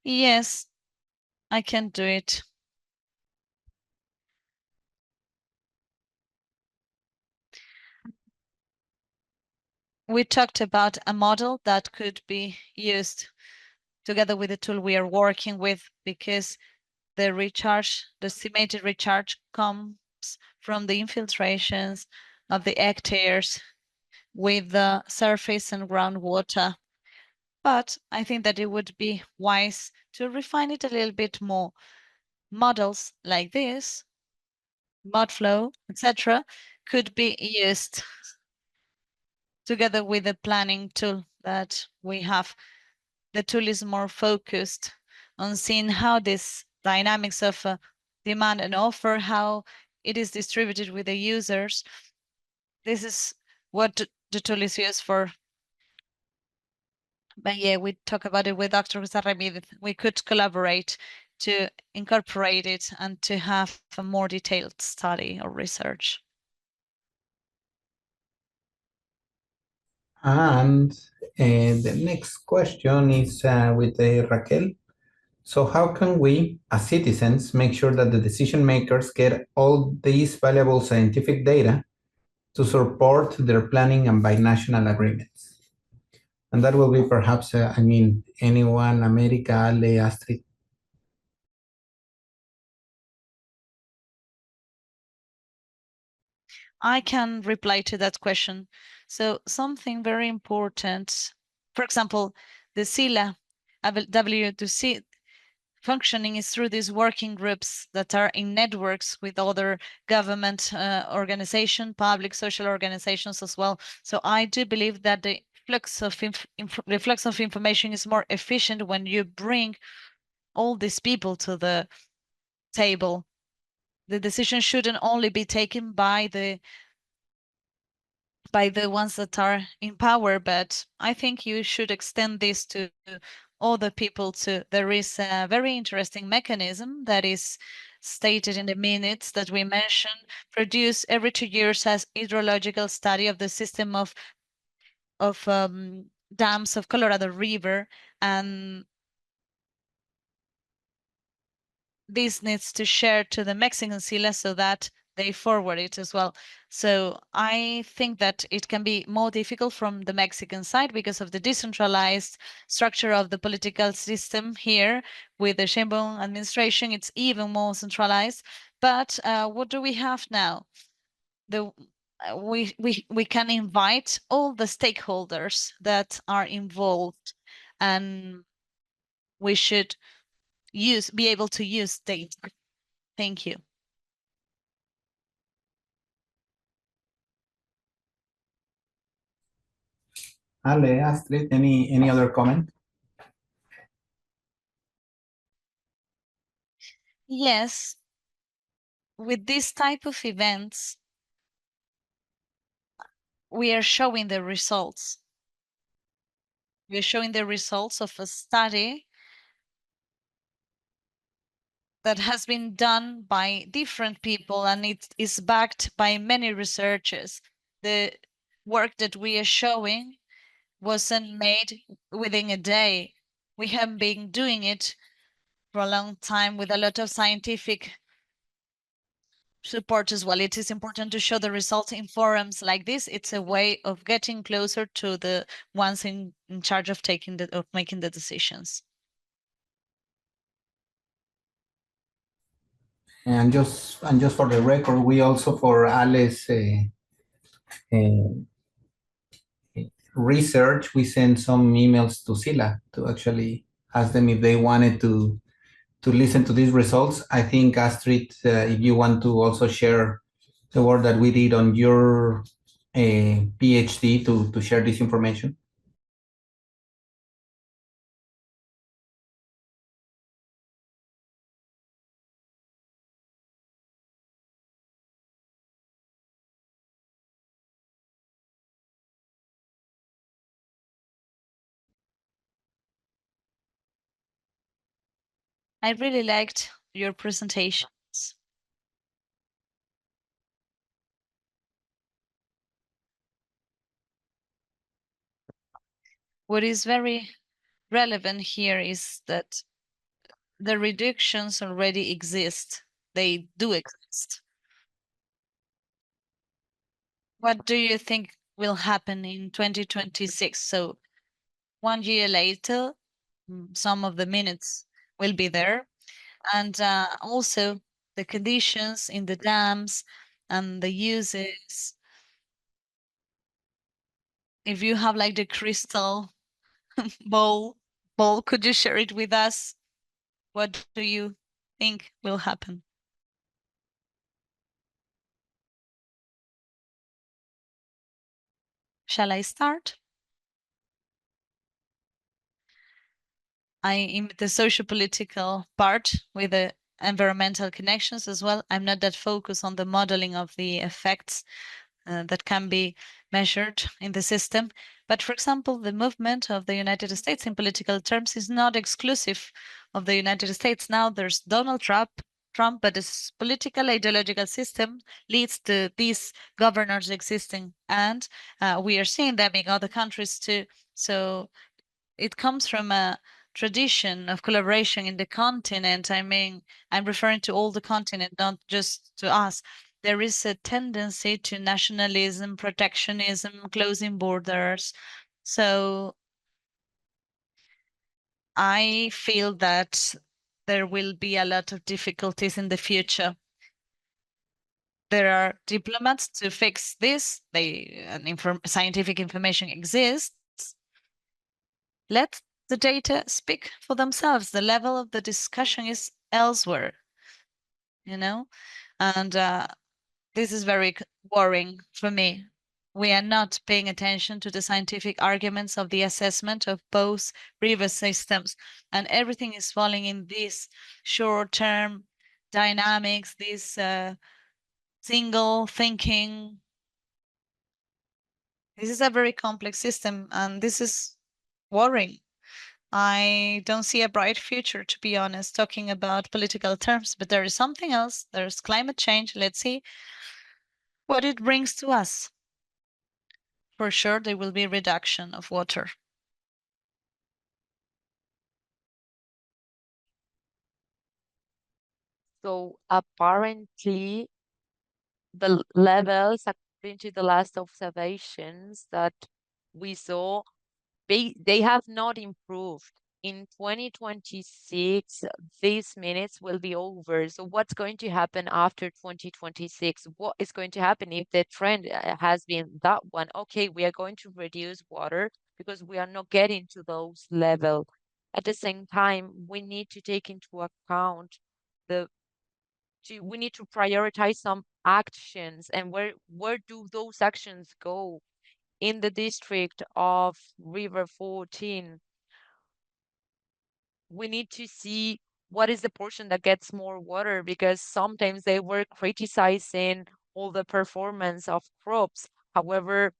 Yes, I can do it. We talked about a model that could be used together with the tool we are working with, because the estimated recharge comes from the infiltrations of the hectares with the surface and groundwater. But I think that it would be wise to refine it a little bit more. Models like this, ModFlow, etc., could be used together with the planning tool that we have. The tool is more focused on seeing how this dynamics of demand and offer, how it is distributed with the users. This is what the tool is used for. But yeah, we talk about it with Dr. Ramirez. We could collaborate to incorporate it and to have a more detailed study or research. And the next question is with Raquel. So how can we, as citizens, make sure that the decision makers get all these valuable scientific data to support their planning and binational agreements? And that will be perhaps, anyone, America, Ale, Astrid. I can reply to that question. So something very important, for example, the SILA, WWC functioning is through these working groups that are in networks with other government organizations, public social organizations as well. So I do believe that the the flux of information is more efficient when you bring all these people to the table. The decision shouldn't only be taken by the ones that are in power, but I think you should extend this to all the people too. There is a very interesting mechanism that is stated in the minutes that we mentioned, produced every 2 years as hydrological study of the system of dams of Colorado River, and this needs to share to the Mexican SILA so that they forward it as well. So I think that it can be more difficult from the Mexican side because of the decentralized structure of the political system here with the Sheinbaum administration. It's even more centralized. But what do we have now? We can invite all the stakeholders that are involved, and we should be able to use data. Thank you. Ale, Astrid, any other comment? Yes, with this type of events, we are showing the results. We are showing the results of a study that has been done by different people, and it is backed by many researchers. The work that we are showing wasn't made within a day. We have been doing it for a long time with a lot of scientific support as well. It is important to show the results in forums like this. It's a way of getting closer to the ones in charge of making the decisions. And just for the record, we also for Ale's research, we sent some emails to SILA to actually ask them if they wanted to listen to these results. I think, Astrid, if you want to also share the work that we did on your PhD to share this information. I really liked your presentations. What is very relevant here is that the reductions already exist. They do exist. What do you think will happen in 2026? So 1 year later, some of the minutes will be there. And also the conditions in the dams and the uses. If you have like the crystal ball, could you share it with us? What do you think will happen? Shall I start? In the social political part with the environmental connections as well. I'm not that focused on the modeling of the effects that can be measured in the system. But for example, the movement of the United States in political terms is not exclusive of the United States. Now there's Donald Trump, but this political ideological system leads to these governors existing. And we are seeing them in other countries too. So it comes from a tradition of collaboration in the continent. I mean, I'm referring to all the continent, not just to us. There is a tendency to nationalism, protectionism, closing borders. So I feel that there will be a lot of difficulties in the future. There are diplomats to fix this. Scientific information exists. Let the data speak for themselves. The level of the discussion is elsewhere, you know? And this is very worrying for me. we are not paying attention to the scientific arguments of the assessment of both river systems, and everything is falling in this short-term dynamics, this single thinking. This is a very complex system, and this is worrying. I don't see a bright future, to be honest, talking about political terms, but there is something else. There's climate change. Let's see what it brings to us. For sure, there will be reduction of water. So apparently, the levels, according to the last observations that we saw, they have not improved. In 2026, these minutes will be over. So what's going to happen after 2026? What is going to happen if the trend has been that one? Okay, we are going to reduce water because we are not getting to those levels. At the same time, we need to take into account the we need to prioritize some actions, and where do those actions go? In the district of River 14, we need to see what is the portion that gets more water, because sometimes they were criticizing all the performance of crops. However,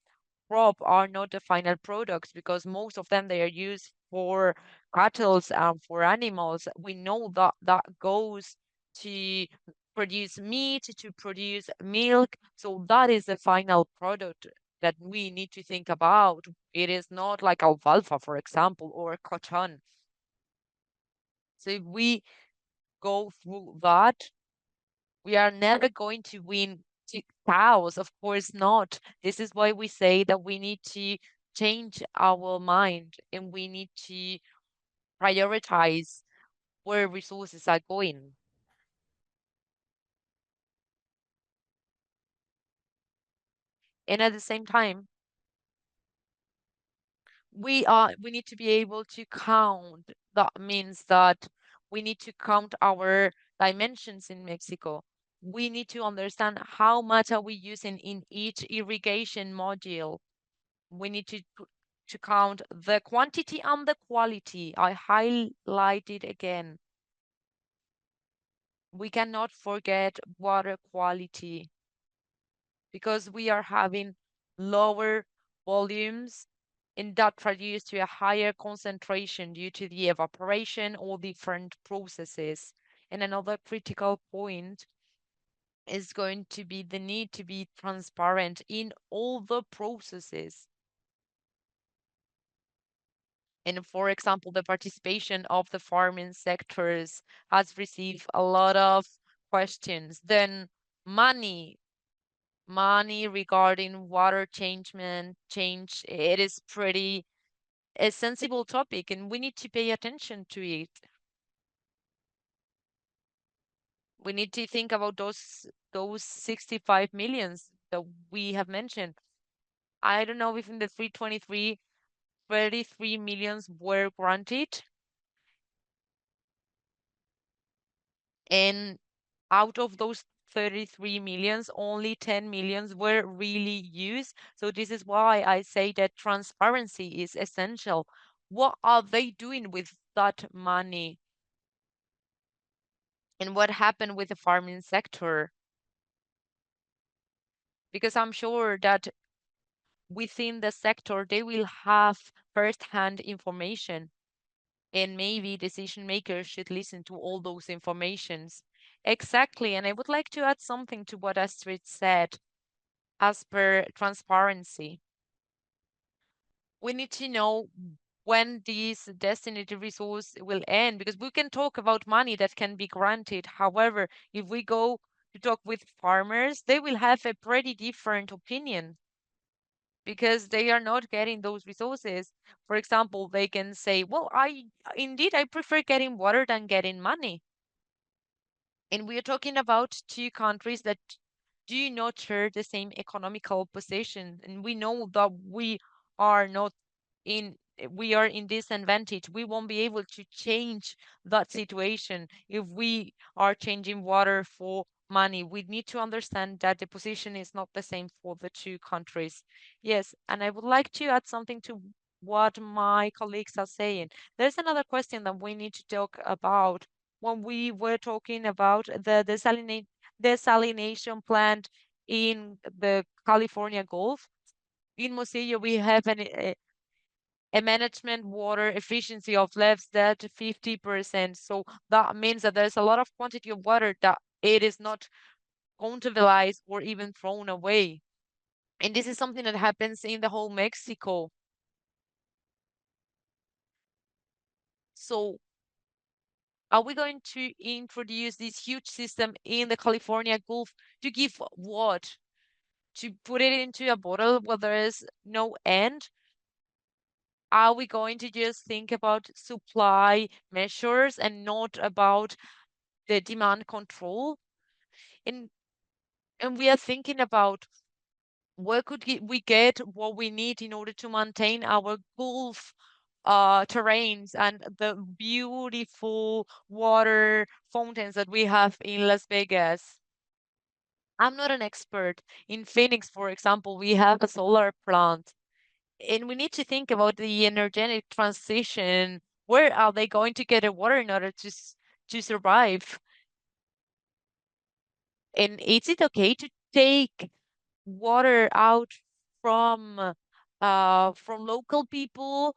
crop are not the final products, because most of them they are used for cattle and for animals. We know that that goes to produce meat, to produce milk. So that is the final product that we need to think about. It is not like alfalfa, for example, or cotton. So if we go through that, we are never going to win cows, of course not. This is why we say that we need to change our mind, and we need to prioritize where resources are going. And at the same time, we need to be able to count. That means that we need to count our dimensions in Mexico. We need to understand how much are we using in each irrigation module. We need to count the quantity and the quality. I highlight it again. We cannot forget water quality, because we are having lower volumes, and that produce to a higher concentration due to the evaporation or different processes. And another critical point is going to be the need to be transparent in all the processes. And for example, the participation of the farming sectors has received a lot of questions. Then money regarding water change, it is pretty a sensible topic, and we need to pay attention to it. We need to think about those 65 millions that we have mentioned. I don't know if in the 323, 33 millions were granted, and out of those 33 millions, only 10 millions were really used. So this is why I say that transparency is essential. What are they doing with that money? And what happened with the farming sector? Because I'm sure that within the sector, they will have first-hand information, and maybe decision makers should listen to all those informations. Exactly. And I would like to add something to what Astrid said. As per transparency, we need to know when this designated resource will end, because we can talk about money that can be granted. However, if we go to talk with farmers, they will have a pretty different opinion, because they are not getting those resources. For example, they can say, well, I prefer getting water than getting money. And we are talking about two countries that do not share the same economical position. And we know that are not we are in disadvantage. We won't be able to change that situation if we are changing water for money. We need to understand that the position is not the same for the two countries. Yes, and I would like to add something to what my colleagues are saying. There's another question that we need to talk about when we were talking about the desalination plant in the California Gulf. In Mosillo, we have a management water efficiency of less than 50%. So that means that there's a lot of quantity of water that it is not utilized or even thrown away. And this is something that happens in the whole Mexico. So are we going to introduce this huge system in the California Gulf to give what? To put it into a bottle where there is no end? Are we going to just think about supply measures and not about the demand control? And we are thinking about where could we get what we need in order to maintain our Gulf terrains and the beautiful water fountains that we have in Las Vegas. I'm not an expert. In Phoenix, for example, we have a solar plant, and we need to think about the energetic transition. Where are they going to get the water in order to survive? And is it okay to take water out from local people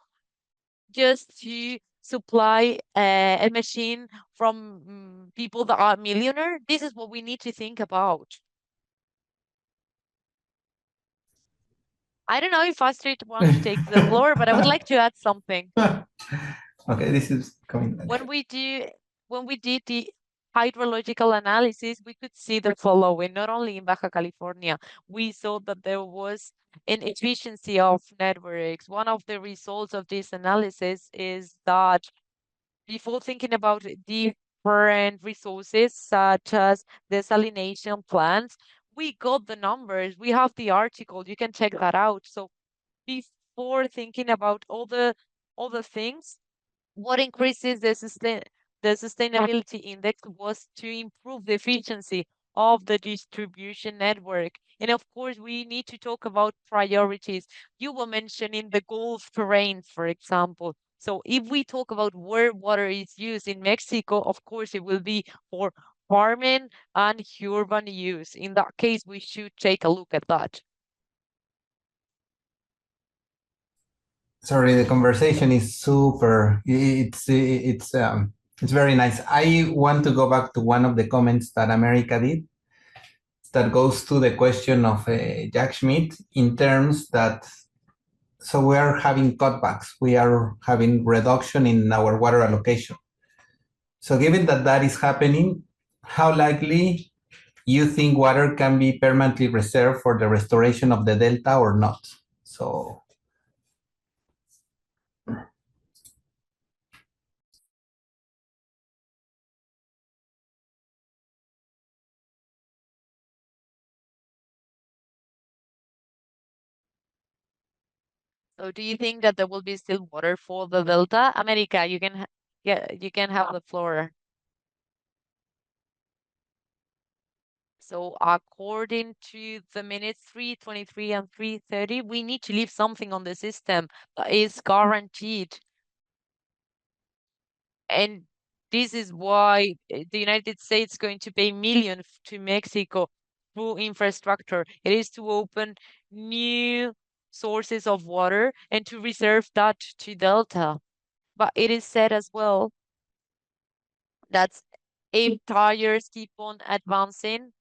just to supply a machine from people that are millionaire? This is what we need to think about. I don't know if Astrid wants to take the floor, but I would like to add something. Okay, this is coming. When we did the hydrological analysis, we could see the following. Not only in Baja California, we saw that there was an efficiency of networks. One of the results of this analysis is that before thinking about different resources such as desalination plants, we got the numbers. We have the article. You can check that out. So before thinking about all the things, what increases the sustainability index was to improve the efficiency of the distribution network. And of course, we need to talk about priorities. You were mentioning the Gulf terrain, for example. So if we talk about where water is used in Mexico, of course, it will be for farming and urban use. In that case, we should take a look at that. Sorry, the conversation is super. It's very nice. I want to go back to one of the comments that America did that goes to the question of Jack Schmidt in terms that, so we are having cutbacks, we are having reduction in our water allocation. So given that that is happening, how likely you think water can be permanently reserved for the restoration of the delta or not? So So do you think that there will be still water for the delta? America, you can have the floor. So according to the minutes 3:23 and 3:30, we need to leave something on the system that is guaranteed. And this is why the United States is going to pay millions to Mexico through infrastructure. It is to open new sources of water and to reserve that to Delta. But it is said as well that if tires keep on advancing,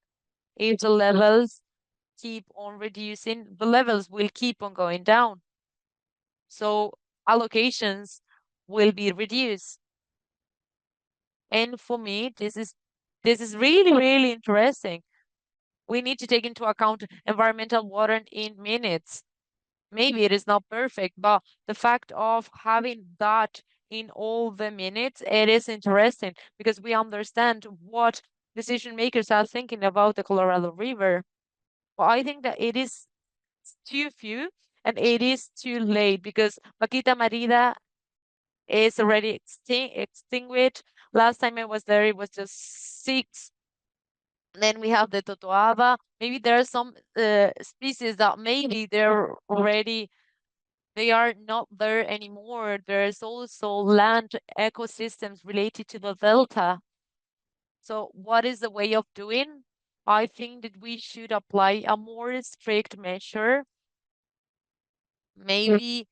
if the levels keep on reducing, the levels will keep on going down. So allocations will be reduced. And for me, this is really, really interesting. We need to take into account environmental water in minutes. Maybe it is not perfect, but the fact of having that in all the minutes, it is interesting because we understand what decision makers are thinking about the Colorado River. But I think that it is too few and it is too late because Paquita Marida is already extinguished. Last time I was there, it was just Then we have the totoaba. Maybe there are some species that maybe they're already, they are not there anymore. There's also land ecosystems related to the delta. So what is the way of doing? I think that we should apply a more strict measure, maybe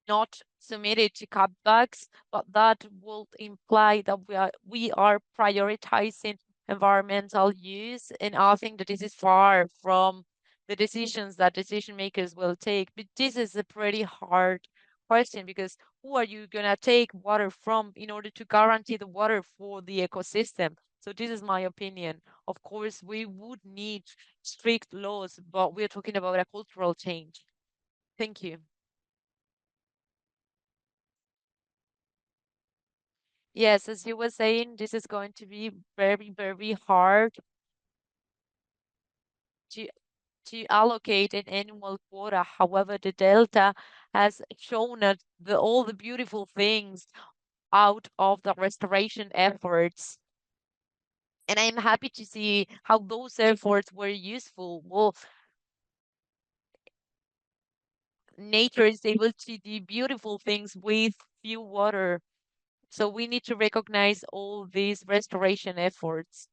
not submitted to cutbacks, but that will imply that we are prioritizing environmental use. And I think that this is far from the decisions that decision makers will take. But this is a pretty hard question, because who are you gonna take water from in order to guarantee the water for the ecosystem? So this is my opinion. Of course, we would need strict laws, but we're talking about a cultural change. Thank you. Yes, as you were saying, this is going to be very, very hard to allocate an annual quota. However, the Delta has shown us all the beautiful things out of the restoration efforts. And I'm happy to see how those efforts were useful. Well, nature is able to do beautiful things with few water. So we need to recognize all these restoration efforts.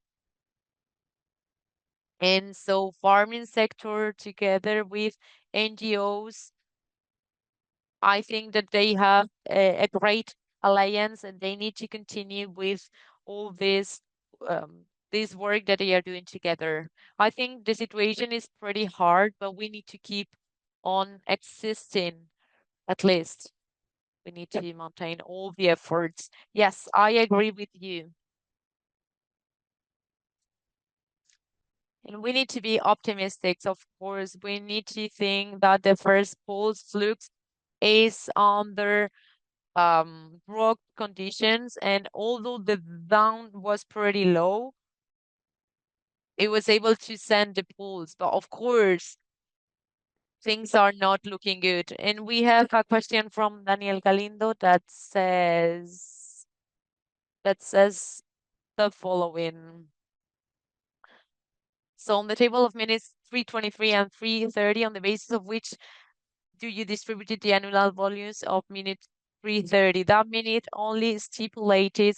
And so farming sector together with NGOs, I think that they have a great alliance, and they need to continue with all this work that they are doing together. I think the situation is pretty hard, but we need to keep on existing at least. We need to maintain all the efforts. Yes, I agree with you. And we need to be optimistic, of course. We need to think that the first pulse flux is under rock conditions, and although the down was pretty low, it was able to send the pulse. But of course, things are not looking good. And we have a question from Daniel Galindo that says the following. So on the table of minutes 323 and 330, on the basis of which do you distribute the annual volumes of minute 330? That minute only stipulated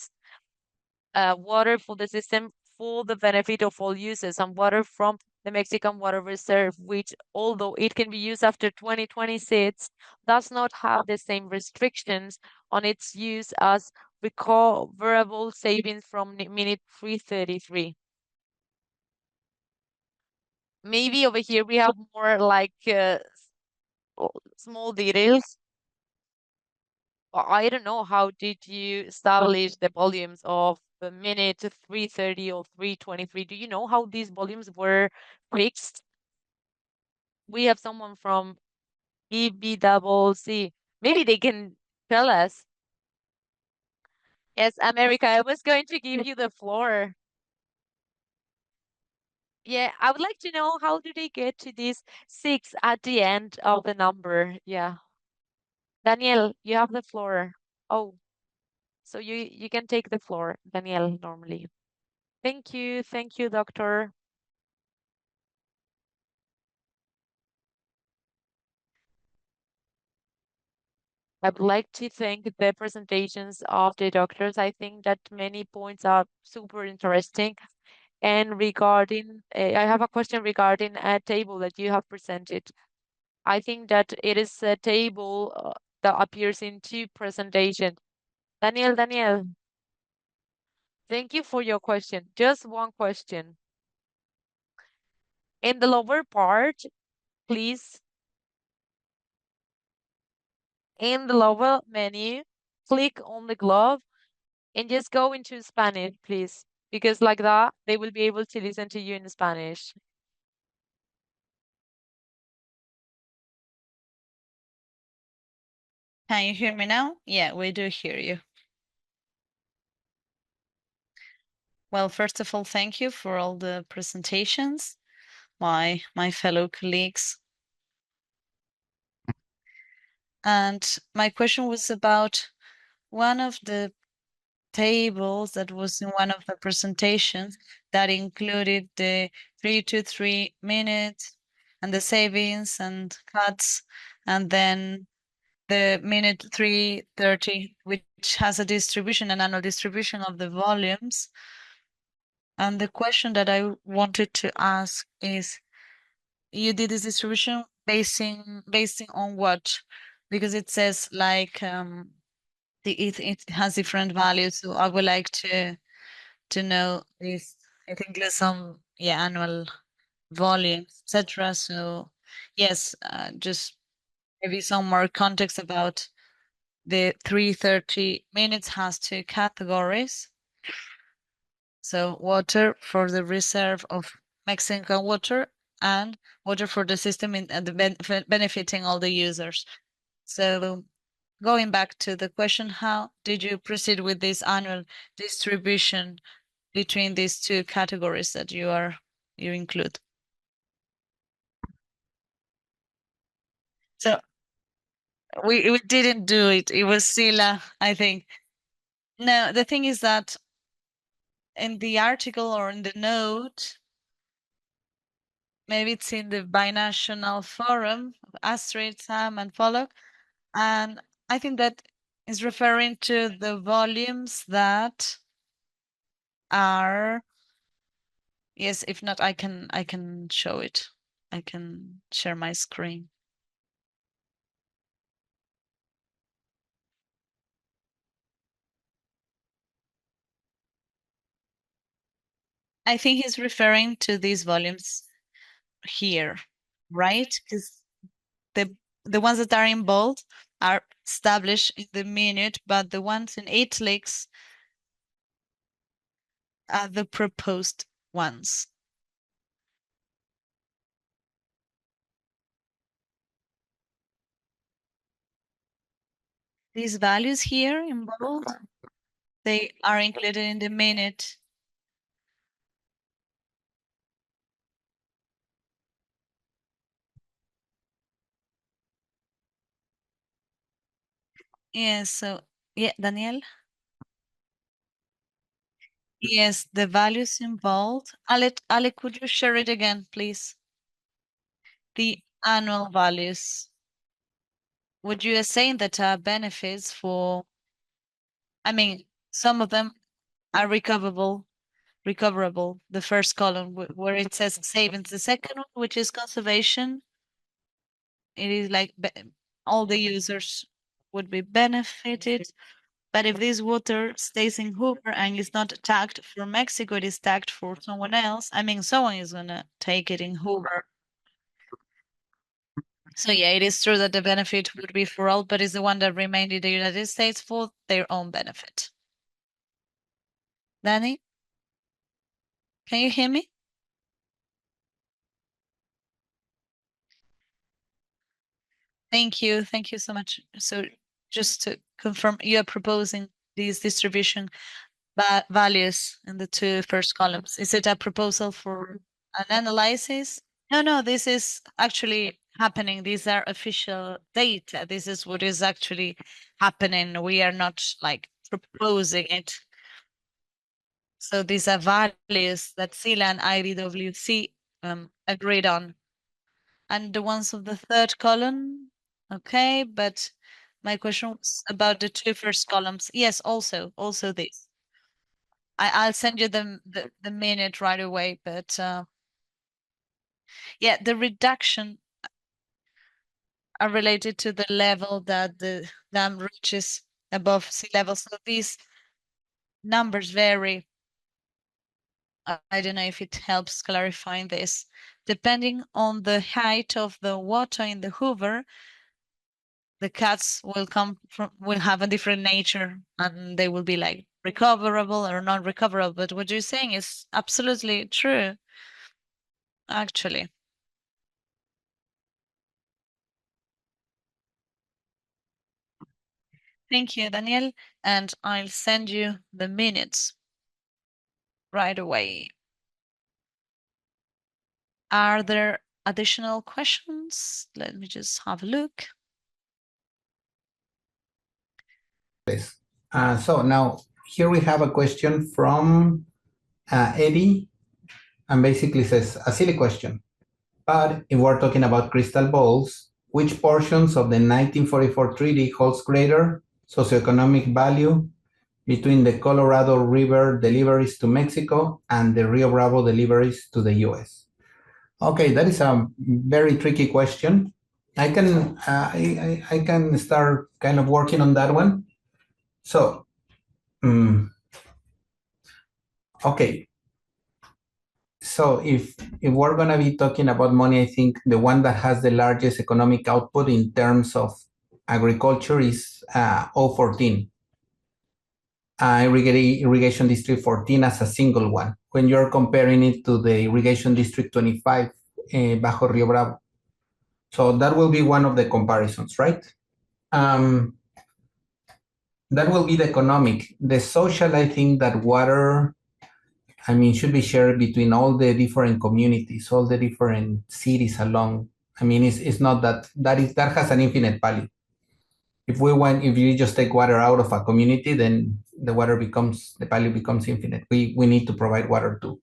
water for the system for the benefit of all users, and water from the Mexican Water Reserve, which, although it can be used after 2026, does not have the same restrictions on its use as recoverable savings from minute 333. Maybe over here we have more like small details. I don't know, how did you establish the volumes of the minute 330 or 323? Do you know how these volumes were fixed? We have someone from EBCC. Maybe they can tell us. Yes, America, I was going to give you the floor. Yeah, I would like to know, how do they get to this 6 at the end of the number? Yeah. Daniel, you have the floor. Oh, so you can take the floor, Daniel, normally. Thank you. Thank you, doctor. I'd like to thank the presentations of the doctors. I think that many points are super interesting. And regarding, I have a question regarding a table that you have presented. I think that it is a table that appears in two presentations. Daniel, thank you for your question. Just one question. In the lower part, please, in the lower menu, click on the glove and just go into Spanish, please, because like that, they will be able to listen to you in Spanish. Can you hear me now? Yeah, we do hear you. Well, first of all, thank you for all the presentations, my fellow colleagues. And my question was about one of the tables that was in one of the presentations that included the 3 to 3 minutes and the savings and cuts, and then the minute 3:30, which has a distribution, an annual distribution of the volumes. And the question that I wanted to ask is, you did this distribution basing on what? Because it says like it has different values. So I would like to know this. It includes some annual volumes, etc. So yes, just maybe some more context about the 3:30 minutes has two categories. So water for the reserve of Mexican water and water for the system and the benefiting all the users. So going back to the question, how did you proceed with this annual distribution between these two categories that you include? So we didn't do it. It was Sila, I think. No, the thing is that in the article or in the note, maybe it's in the Binational Forum, Astrid, Sam, and Pollock, and I think that is referring to the volumes that are, yes, if not, I can show it. I can share my screen. I think he's referring to these volumes here, right? Because the ones that are in bold are established in the minute, but the ones in italics are the proposed ones. These values here in bold, they are included in the minute. Yes, so yeah, Daniel. Yes, the values in bold. Ale, could you share it again, please? The annual values. Would you assign that benefits for, I mean, some of them are recoverable, the first column where it says savings. The second one, which is conservation, it is like all the users would be benefited. But if this water stays in Hoover and is not tagged for Mexico, it is tagged for someone else. I mean, someone is gonna take it in Hoover. So yeah, it is true that the benefit would be for all, but it's the one that remained in the United States for their own benefit. Danny, can you hear me? Thank you. Thank you so much. So just to confirm, you are proposing these distribution values in the two first columns. Is it a proposal for an analysis? No, this is actually happening. These are official data. This is what is actually happening. We are not like proposing it. So these are values that SILA and IDWC agreed on. And the ones of the third column, okay, but my question was about the two first columns. Yes, also this. I'll send you the minute right away, but yeah, the reduction are related to the level that the dam reaches above sea level. So these numbers vary. I don't know if it helps clarifying this. Depending on the height of the water in the Hoover, the cuts will have a different nature and they will be like recoverable or non recoverable. But what you're saying is absolutely true, actually. Thank you, Daniel. And I'll send you the minutes right away. Are there additional questions? Let me just have a look. So now here we have a question from Eddie, and basically says, a silly question, but if we're talking about crystal balls, which portions of the 1944 treaty holds greater socioeconomic value between the Colorado River deliveries to Mexico and the Rio Bravo deliveries to the US? Okay, that is a very tricky question. I can start kind of working on that one. So, okay. So if we're gonna be talking about money, I think the one that has the largest economic output in terms of agriculture is 014. Irrigation District 14 as a single one, when you're comparing it to the Irrigation District 25, Bajo Rio Bravo. So that will be one of the comparisons, right? That will be the economic. The social, I think that water, I mean, should be shared between all the different communities, all the different cities along. I mean, it's not that has an infinite value. If you just take water out of a community, then the value becomes infinite. We need to provide water to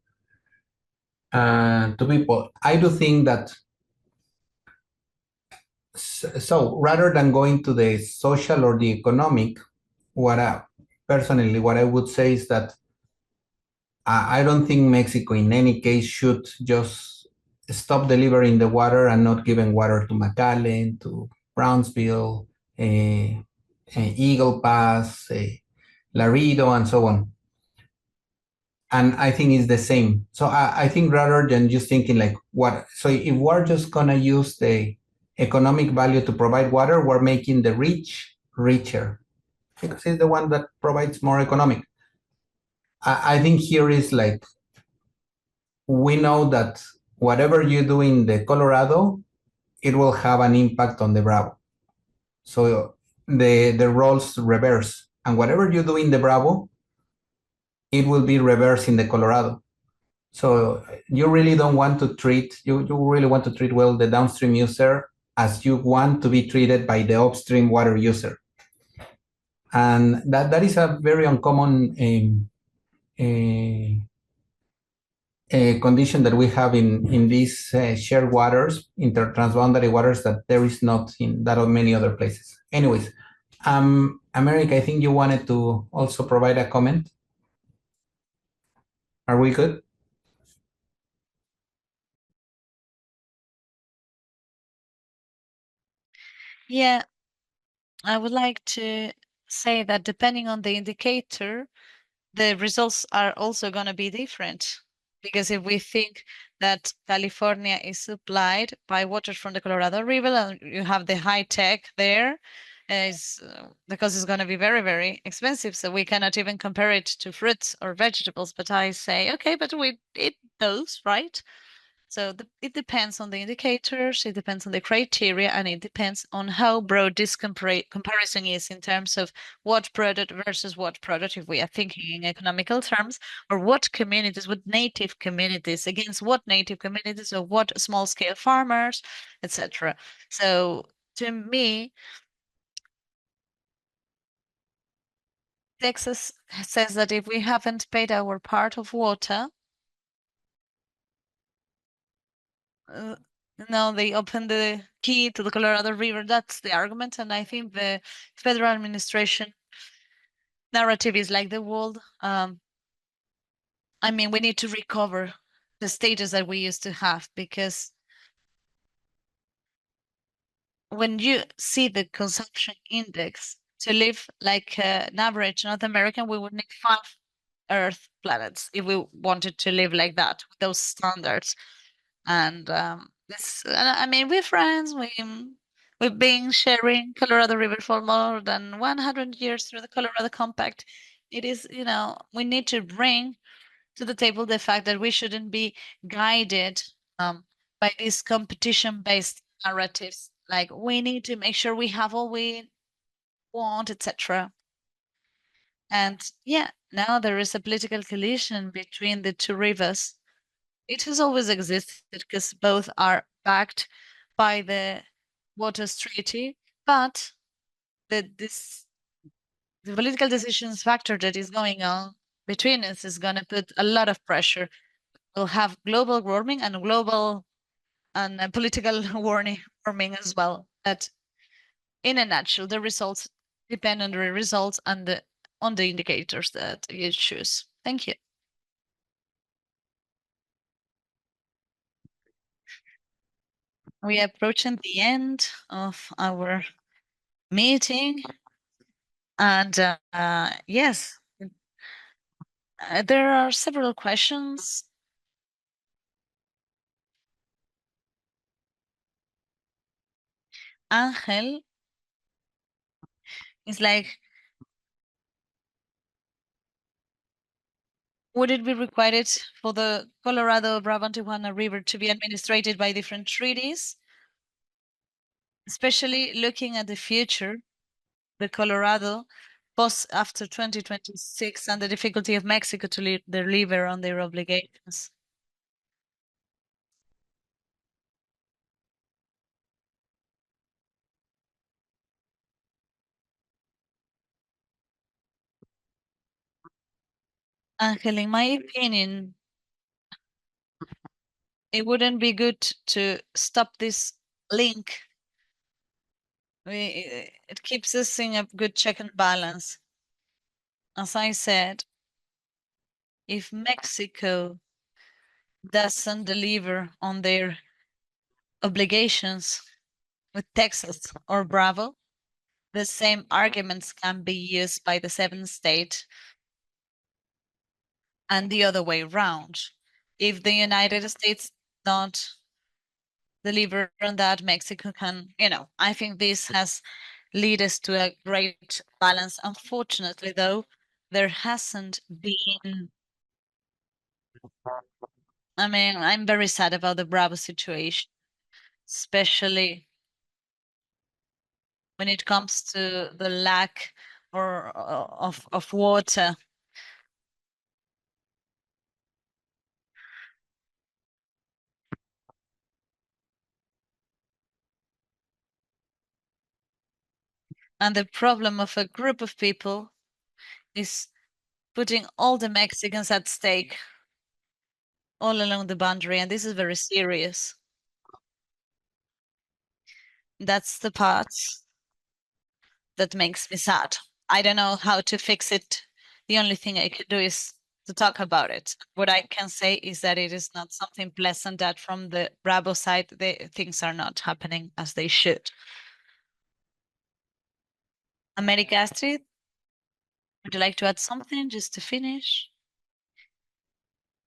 people. I do think that, so rather than going to the social or the economic, personally, what I would say is that I don't think Mexico in any case should just stop delivering the water and not giving water to McAllen, to Brownsville, Eagle Pass, Laredo, and so on. And I think it's the same. So I think rather than just thinking like so if we're just gonna use the economic value to provide water, we're making the rich richer because it's the one that provides more economic. I think here is like, we know that whatever you do in the Colorado, it will have an impact on the Bravo. So the roles reverse, and whatever you do in the Bravo, it will be reversed in the Colorado. So you really don't want to treat, you really want to treat well the downstream user as you want to be treated by the upstream water user. And that is a very uncommon condition that we have in these shared waters, transboundary waters, that there is not in that many other places. Anyways, America, I think you wanted to also provide a comment. Are we good? Yeah, I would like to say that depending on the indicator, the results are also going to be different. Because if we think that California is supplied by water from the Colorado River and you have the high tech there, the cost is going to be very, very expensive. So we cannot even compare it to fruits or vegetables. But I say, okay, but we eat those, right? So it depends on the indicators, it depends on the criteria, and it depends on how broad this comparison is in terms of what product versus what product, if we are thinking in economical terms, or what communities, what native communities against what native communities, or what small-scale farmers, etc. So to me, Texas says that if we haven't paid our part of water, no, they opened the key to the Colorado River. That's the argument. And I think the federal administration narrative is like the world. I mean, we need to recover the status that we used to have, because when you see the consumption index, to live like an average North American, we would need 5 Earth planets if we wanted to live like that, with those standards. And I mean, we're friends. We've been sharing Colorado River for more than 100 years through the Colorado Compact. It is, we need to bring to the table the fact that we shouldn't be guided by these competition-based narratives. Like, we need to make sure we have all we want, etc. And yeah, now there is a political collision between the two rivers. It has always existed because both are backed by the Waters Treaty, but the the political decisions factor that is going on between us is going to put a lot of pressure. We'll have global warming and global and political warming as well. But in a nutshell, the results depend on the results and on the indicators that you choose. Thank you. We are approaching the end of our meeting. And yes, there are several questions. Angel is like, would it be required for the Colorado Bravo-Tijuana River to be administered by different treaties? Especially looking at the future, the Colorado post after 2026 and the difficulty of Mexico to deliver on their obligations. Angel, in my opinion, it wouldn't be good to stop this link. It keeps us in a good check and balance. As I said, if Mexico doesn't deliver on their obligations with Texas or Bravo, the same arguments can be used by the seventh state and the other way around. If the United States don't deliver on that, Mexico can, I think this has led us to a great balance. Unfortunately, though, there hasn't been. I mean, I'm very sad about the Bravo situation, especially when it comes to the lack of water. And the problem of a group of people is putting all the Mexicans at stake all along the boundary, and this is very serious. That's the part that makes me sad. I don't know how to fix it. The only thing I could do is to talk about it. What I can say is that it is not something pleasant that from the Bravo side, things are not happening as they should. America Astrid, would you like to add something just to finish?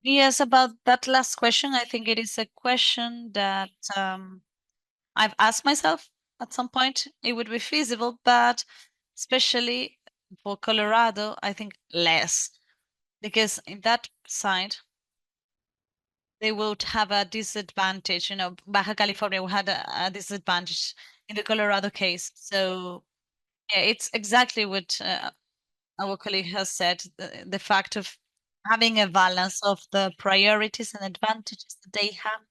Yes, about that last question, I think it is a question that I've asked myself at some point. It would be feasible, but especially for Colorado, I think less, because in that side, they would have a disadvantage. Baja California had a disadvantage in the Colorado case. So yeah, it's exactly what our colleague has said, the fact of having a balance of the priorities and advantages that they have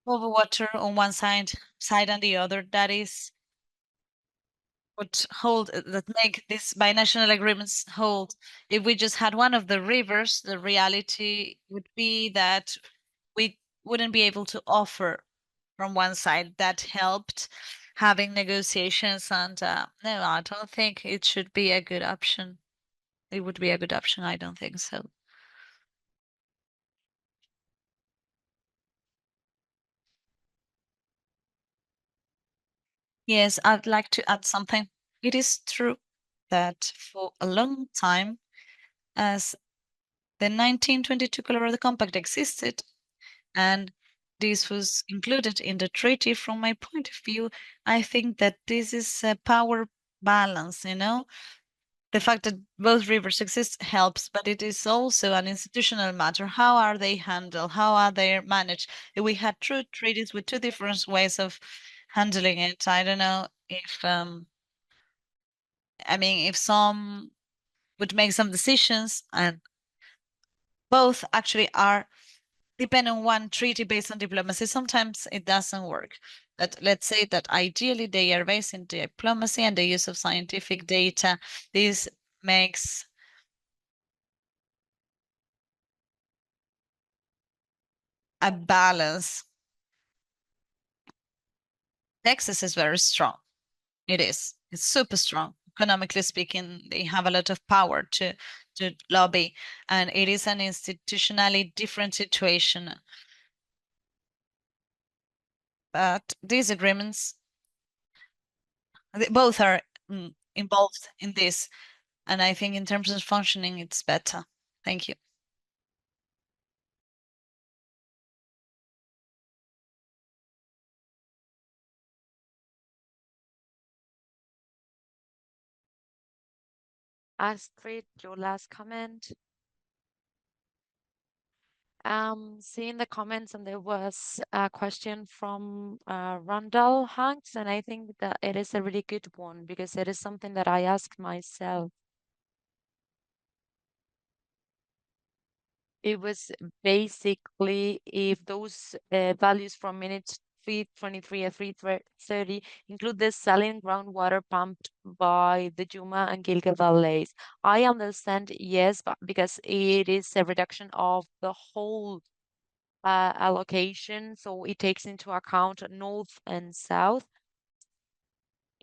over water on one side and the other. That is what that make these binational agreements hold. If we just had one of the rivers, the reality would be that we wouldn't be able to offer from one side. That helped having negotiations, and no, I don't think it should be a good option. It would be a good option. I don't think so. Yes, I'd like to add something. It is true that for a long time, as the 1922 Colorado Compact existed, and this was included in the treaty, from my point of view, I think that this is a power balance, The fact that both rivers exist helps, but it is also an institutional matter. How are they handled? How are they managed? If we had two treaties with two different ways of handling it, I don't know if if some would make some decisions and both actually are depend on one treaty based on diplomacy. Sometimes it doesn't work. But let's say that ideally they are based in diplomacy and the use of scientific data. This makes a balance. Texas is very strong. It is. It's super strong. Economically speaking, they have a lot of power to lobby, and it is an institutionally different situation. But these agreements, both are involved in this, and I think in terms of functioning, it's better. Thank you. Astrid, your last comment. Seeing the comments, and there was a question from Randall Hanks, and I think that it is a really good one because it is something that I ask myself. It was basically if those values from minute 323 and 330 include the saline groundwater pumped by the Juma and Gilgit valleys. I understand, yes, but because it is a reduction of the whole allocation, so it takes into account north and south.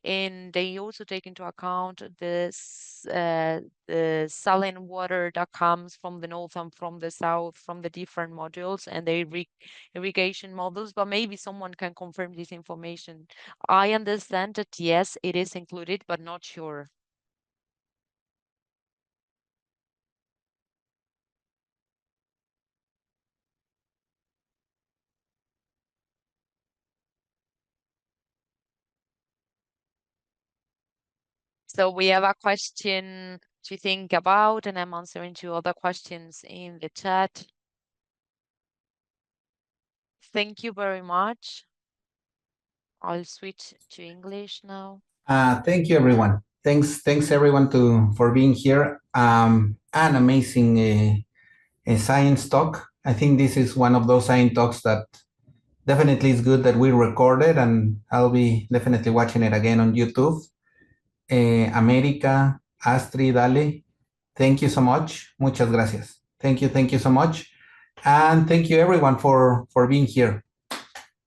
And they also take into account this the saline water that comes from the north and from the south from the different modules and the irrigation models. But maybe someone can confirm this information. I understand that yes, it is included, but not sure. So we have a question to think about, and I'm answering to other questions in the chat. Thank you very much. I'll switch to English now. Thank you, everyone. Thanks everyone for being here. An amazing science talk. I think this is one of those science talks that definitely is good that we recorded, and I'll be definitely watching it again on YouTube. America, Astrid, Ale, thank you so much. Muchas gracias. Thank you so much. And thank you everyone for being here.